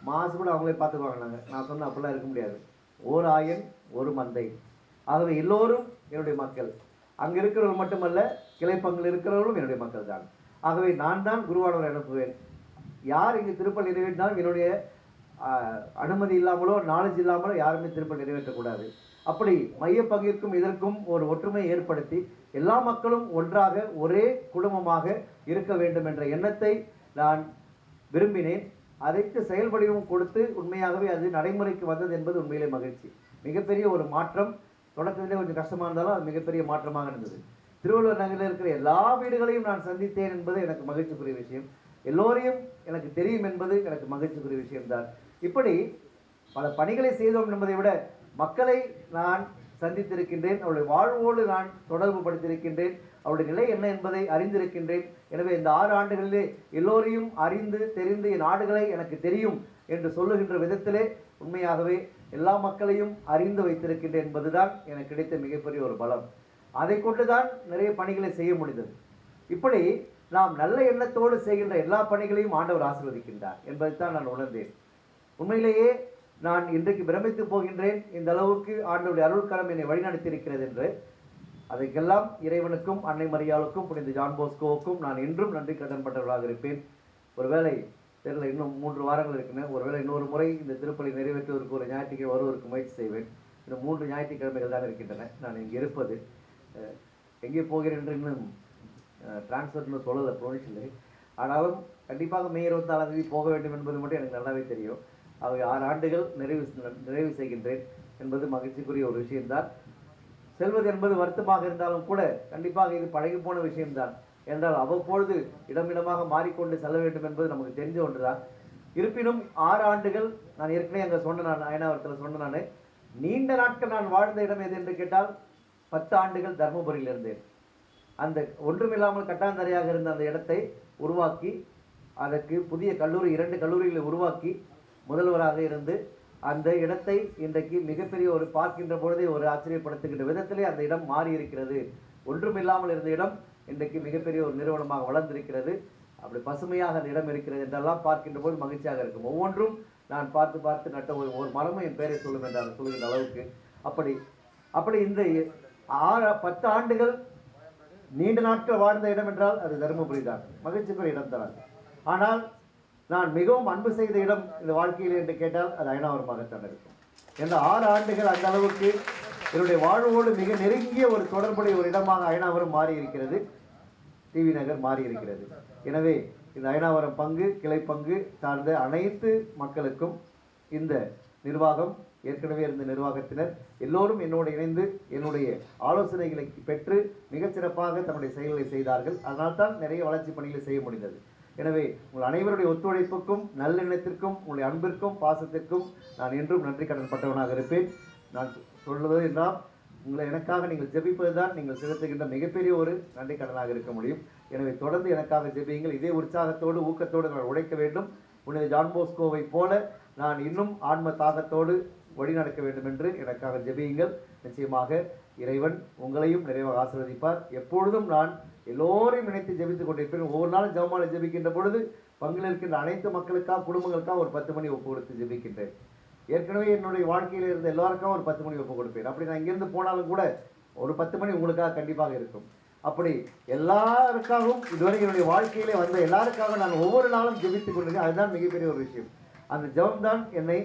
மாசு கூட அவங்களே பார்த்துக்குவாங்க. நான் சொன்ன அப்படிலாம் இருக்க முடியாது. ஓர் ஆயன் ஒரு மந்தை. ஆகவே எல்லோரும் என்னுடைய மக்கள். அங்கே இருக்கிறவர்கள் மட்டுமல்ல, கிளைப்பங்கில் இருக்கிறவர்களும் என்னுடைய மக்கள் தான். ஆகவே நான் தான் குருவானவரை அனுப்புவேன். யார் இங்கு திருப்பல் நிறைவேற்றினாலும் என்னுடைய அனுமதி இல்லாமலோ நாலேஜ் இல்லாமலோ யாருமே திருப்பல் நிறைவேற்றக்கூடாது. அப்படி மைய பங்கிற்கும் இதற்கும் ஒரு ஒற்றுமை ஏற்படுத்தி எல்லா மக்களும் ஒன்றாக ஒரே குடும்பமாக இருக்க வேண்டும் என்ற எண்ணத்தை நான் விரும்பினேன். அதற்கு செயல்படிவும் கொடுத்து உண்மையாகவே அது நடைமுறைக்கு வந்தது என்பது உண்மையிலே மகிழ்ச்சி. மிகப்பெரிய ஒரு மாற்றம். தொடக்கத்திலே கொஞ்சம் கஷ்டமாக இருந்தாலும் அது மிகப்பெரிய மாற்றமாக இருந்தது. திருவள்ளுவர் நகரில் இருக்கிற எல்லா வீடுகளையும் நான் சந்தித்தேன் என்பது எனக்கு மகிழ்ச்சிக்குரிய விஷயம். எல்லோரையும் எனக்கு தெரியும் என்பது எனக்கு மகிழ்ச்சிக்குரிய விஷயம்தான். இப்படி பல பணிகளை செய்தோம் என்பதை விட மக்களை நான் சந்தித்திருக்கின்றேன். அவருடைய வாழ்வோடு நான் தொடர்பு படுத்தியிருக்கின்றேன். அவருடைய நிலை என்ன என்பதை அறிந்திருக்கின்றேன். எனவே இந்த 6 ஆண்டுகளிலே எல்லோரையும் அறிந்து தெரிந்து என் நாடுகளை எனக்கு தெரியும் என்று சொல்லுகின்ற விதத்திலே உண்மையாகவே எல்லா மக்களையும் அறிந்து வைத்திருக்கின்றேன் என்பதுதான் எனக்கு கிடைத்த மிகப்பெரிய ஒரு பலம். அதை கொண்டுதான் நிறைய பணிகளை செய்ய முடிந்தது. இப்படி நாம் நல்ல எண்ணத்தோடு செய்கின்ற எல்லா பணிகளையும் ஆண்டவர் ஆசீர்வதிக்கின்றார் என்பதைத்தான் நான் உணர்ந்தேன். உண்மையிலேயே நான் இன்றைக்கு பிரமித்து போகின்றேன். இந்த அளவுக்கு ஆண்டவருடைய அருள்கரம் என்னை வழிநடத்தியிருக்கிறது என்று. அதற்கெல்லாம் இறைவனுக்கும் அன்னை மரியாளுக்கும் புனித ஜான் போஸ்கோவுக்கும் நான் என்றும் நன்றி கடன்பட்டவர்களாக இருப்பேன். ஒருவேளை தெரியல, இன்னும் 3 வாரங்கள் இருக்குன்னு, ஒருவேளை இன்னொரு முறை இந்த திருப்பலி நிறைவேற்றுவதற்கு ஒரு ஞாயிற்றுக்கிழமை வருவதற்கு முயற்சி செய்வேன். இன்னும் 3 ஞாயிற்றுக்கிழமைகள் தான் இருக்கின்றன நான் இங்கே இருப்பது. எங்கே போகிறேன் என்று இன்னும் டிரான்ஸ்ஃபர்னு சொல்லலை, ப்ரொவிஷனில். ஆனாலும் கண்டிப்பாக மே 24ஆம் தேதி போக வேண்டும் என்பது மட்டும் எனக்கு நல்லாவே தெரியும். அவை 6 ஆண்டுகள் நிறைவு செய்கின்றேன் என்பது மகிழ்ச்சிக்குரிய ஒரு விஷயம்தான். செல்வது என்பது வருத்தமாக இருந்தாலும் கூட கண்டிப்பாக இது பழகி போன விஷயம்தான். என்றால் அவ்வப்பொழுது இடமிடமாக மாறிக்கொண்டு செல்ல வேண்டும் என்பது நமக்கு தெரிஞ்ச ஒன்றுதான். இருப்பினும் 6 ஆண்டுகள் நான் ஏற்கனவே அங்கே சொன்ன நான் அயனாவரத்தில் சொன்ன நான் நீண்ட நாட்கள் நான் வாழ்ந்த இடம் எது என்று கேட்டால் 10 ஆண்டுகள் தர்மபுரியில் இருந்தேன். அந்த ஒன்றுமில்லாமல் கட்டாந்தரையாக இருந்த அந்த இடத்தை உருவாக்கி அதற்கு புதிய கல்லூரி 2 கல்லூரிகளை உருவாக்கி முதல்வராக இருந்து அந்த இடத்தை இன்றைக்கு மிகப்பெரிய ஒரு பார்க்கின்ற பொழுதே ஒரு ஆச்சரியப்படுத்துகின்ற விதத்திலே அந்த இடம் மாறி இருக்கிறது. ஒன்றுமில்லாமல் இருந்த இடம் இன்றைக்கு மிகப்பெரிய ஒரு நிறுவனமாக வளர்ந்திருக்கிறது. அப்படி பசுமையாக அந்த இடம் இருக்கிறது என்றெல்லாம் பார்க்கின்ற போது மகிழ்ச்சியாக இருக்கும். ஒவ்வொன்றும் நான் பார்த்து பார்த்து நட்ட ஒரு மரமும் என் பேரை சொல்லும் என்றால் சொல்லுகின்ற அளவுக்கு அப்படி இந்த 10 ஆண்டுகள் நீண்ட நாட்கள் வாழ்ந்த இடம் என்றால் அது தருமபுரி தான். மகிழ்ச்சிக்குரிய இடம் தான். ஆனால் நான் மிகவும் அன்பு செய்த இடம் இந்த வாழ்க்கையில் என்று கேட்டால் அது அயனாவரமாகத்தான் இருக்கும். என்ற 6 ஆண்டுகள் அந்த அளவுக்கு என்னுடைய வாழ்வோடு மிக நெருங்கிய ஒரு தொடர்புடைய ஒரு இடமாக அயனாவரம் மாறி இருக்கிறது. டிவி நகர் மாறி இருக்கிறது. எனவே இந்த அயனாவரம் பங்கு கிளை பங்கு சார்ந்த அனைத்து மக்களுக்கும் இந்த நிர்வாகம், ஏற்கனவே இருந்த நிர்வாகத்தினர் எல்லோரும் என்னோடு இணைந்து என்னுடைய ஆலோசனைகளை பெற்று மிகச்சிறப்பாக தன்னுடைய செயல்களை செய்தார்கள். அதனால்தான் நிறைய வளர்ச்சி பணிகளை செய்ய முடிந்தது. எனவே உங்கள் அனைவருடைய ஒத்துழைப்புக்கும் நல்லெண்ணத்திற்கும் உங்களுடைய அன்பிற்கும் பாசத்திற்கும் நான் என்றும் நன்றி கடன்பட்டவனாக இருப்பேன். நான் சொல்வது என்றால் எனக்காக நீங்கள் ஜெபிப்பது தான் நீங்கள் செலுத்துகின்ற மிகப்பெரிய ஒரு நன்றி கடனாக இருக்க முடியும். எனவே தொடர்ந்து எனக்காக ஜெபியுங்கள். இதே உற்சாகத்தோடு ஊக்கத்தோடு நான் உழைக்க வேண்டும். புனித ஜான் போஸ்கோவை போல நான் இன்னும் ஆன்ம தாகத்தோடு வழிநடக்க வேண்டும் என்று எனக்காக ஜெபியுங்கள். நிச்சயமாக இறைவன் உங்களையும் நிறைவாக ஆசீர்வதிப்பார். எப்பொழுதும் நான் எல்லோரையும் நினைத்து ஜெபித்துக் கொண்டிருப்பேன். ஒவ்வொரு நாளும் ஜெபமாலை ஜெபிக்கின்ற பொழுது பங்கில் இருக்கின்ற அனைத்து மக்களுக்காக குடும்பங்களுக்காக ஒரு 10 மணி ஒப்பு கொடுத்து ஜெபிக்கின்றேன். ஏற்கனவே என்னுடைய வாழ்க்கையில் இருந்த எல்லாருக்காக ஒரு 10 மணி ஒப்பு கொடுப்பேன். அப்படி நான் இங்கிருந்து போனாலும் கூட ஒரு 10 மணி உங்களுக்காக கண்டிப்பாக இருக்கும். அப்படி எல்லாருக்காகவும் இதுவரை என்னுடைய வாழ்க்கையிலே வந்த எல்லாருக்காக நான் ஒவ்வொரு நாளும் ஜெபித்துக் கொண்டிருக்கேன். அதுதான் மிகப்பெரிய ஒரு விஷயம். அந்த ஜெபம்தான் என்னை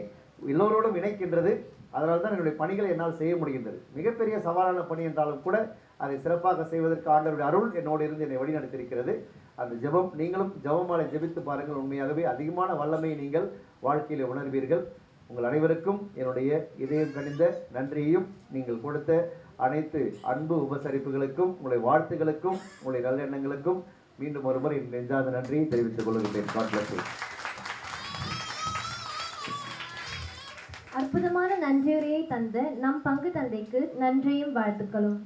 எல்லோரோடும் இணைக்கின்றது. அதனால தான் என்னுடைய பணிகளை என்னால் செய்ய முடிகின்றது. மிகப்பெரிய சவாலான பணி என்றாலும் கூட அதை சிறப்பாக செய்வதற்கு ஆண்டவருடைய அருள் என்னோடு இருந்து என்னை வழிநடத்தியிருக்கிறது. அந்த ஜெபம் நீங்களும் ஜெபமாலை ஜெபித்து பாருங்கள். உண்மையாகவே அதிகமான வல்லமையை நீங்கள் வாழ்க்கையில் உணர்வீர்கள். உங்கள் அனைவருக்கும் என்னுடைய இதயம் கனிந்த நன்றியையும் நீங்கள் கொடுத்த அனைத்து அன்பு உபசரிப்புகளுக்கும் உங்களுடைய வாழ்த்துகளுக்கும் உங்களுடைய நல்லெண்ணங்களுக்கும் மீண்டும் ஒருமுறை நெஞ்சாத நன்றியை தெரிவித்துக் கொள்கிறேன். அற்புதமான நன்றியுரையை தந்த நம் பங்கு தந்தைக்கு நன்றியும் வாழ்த்துக்களும்.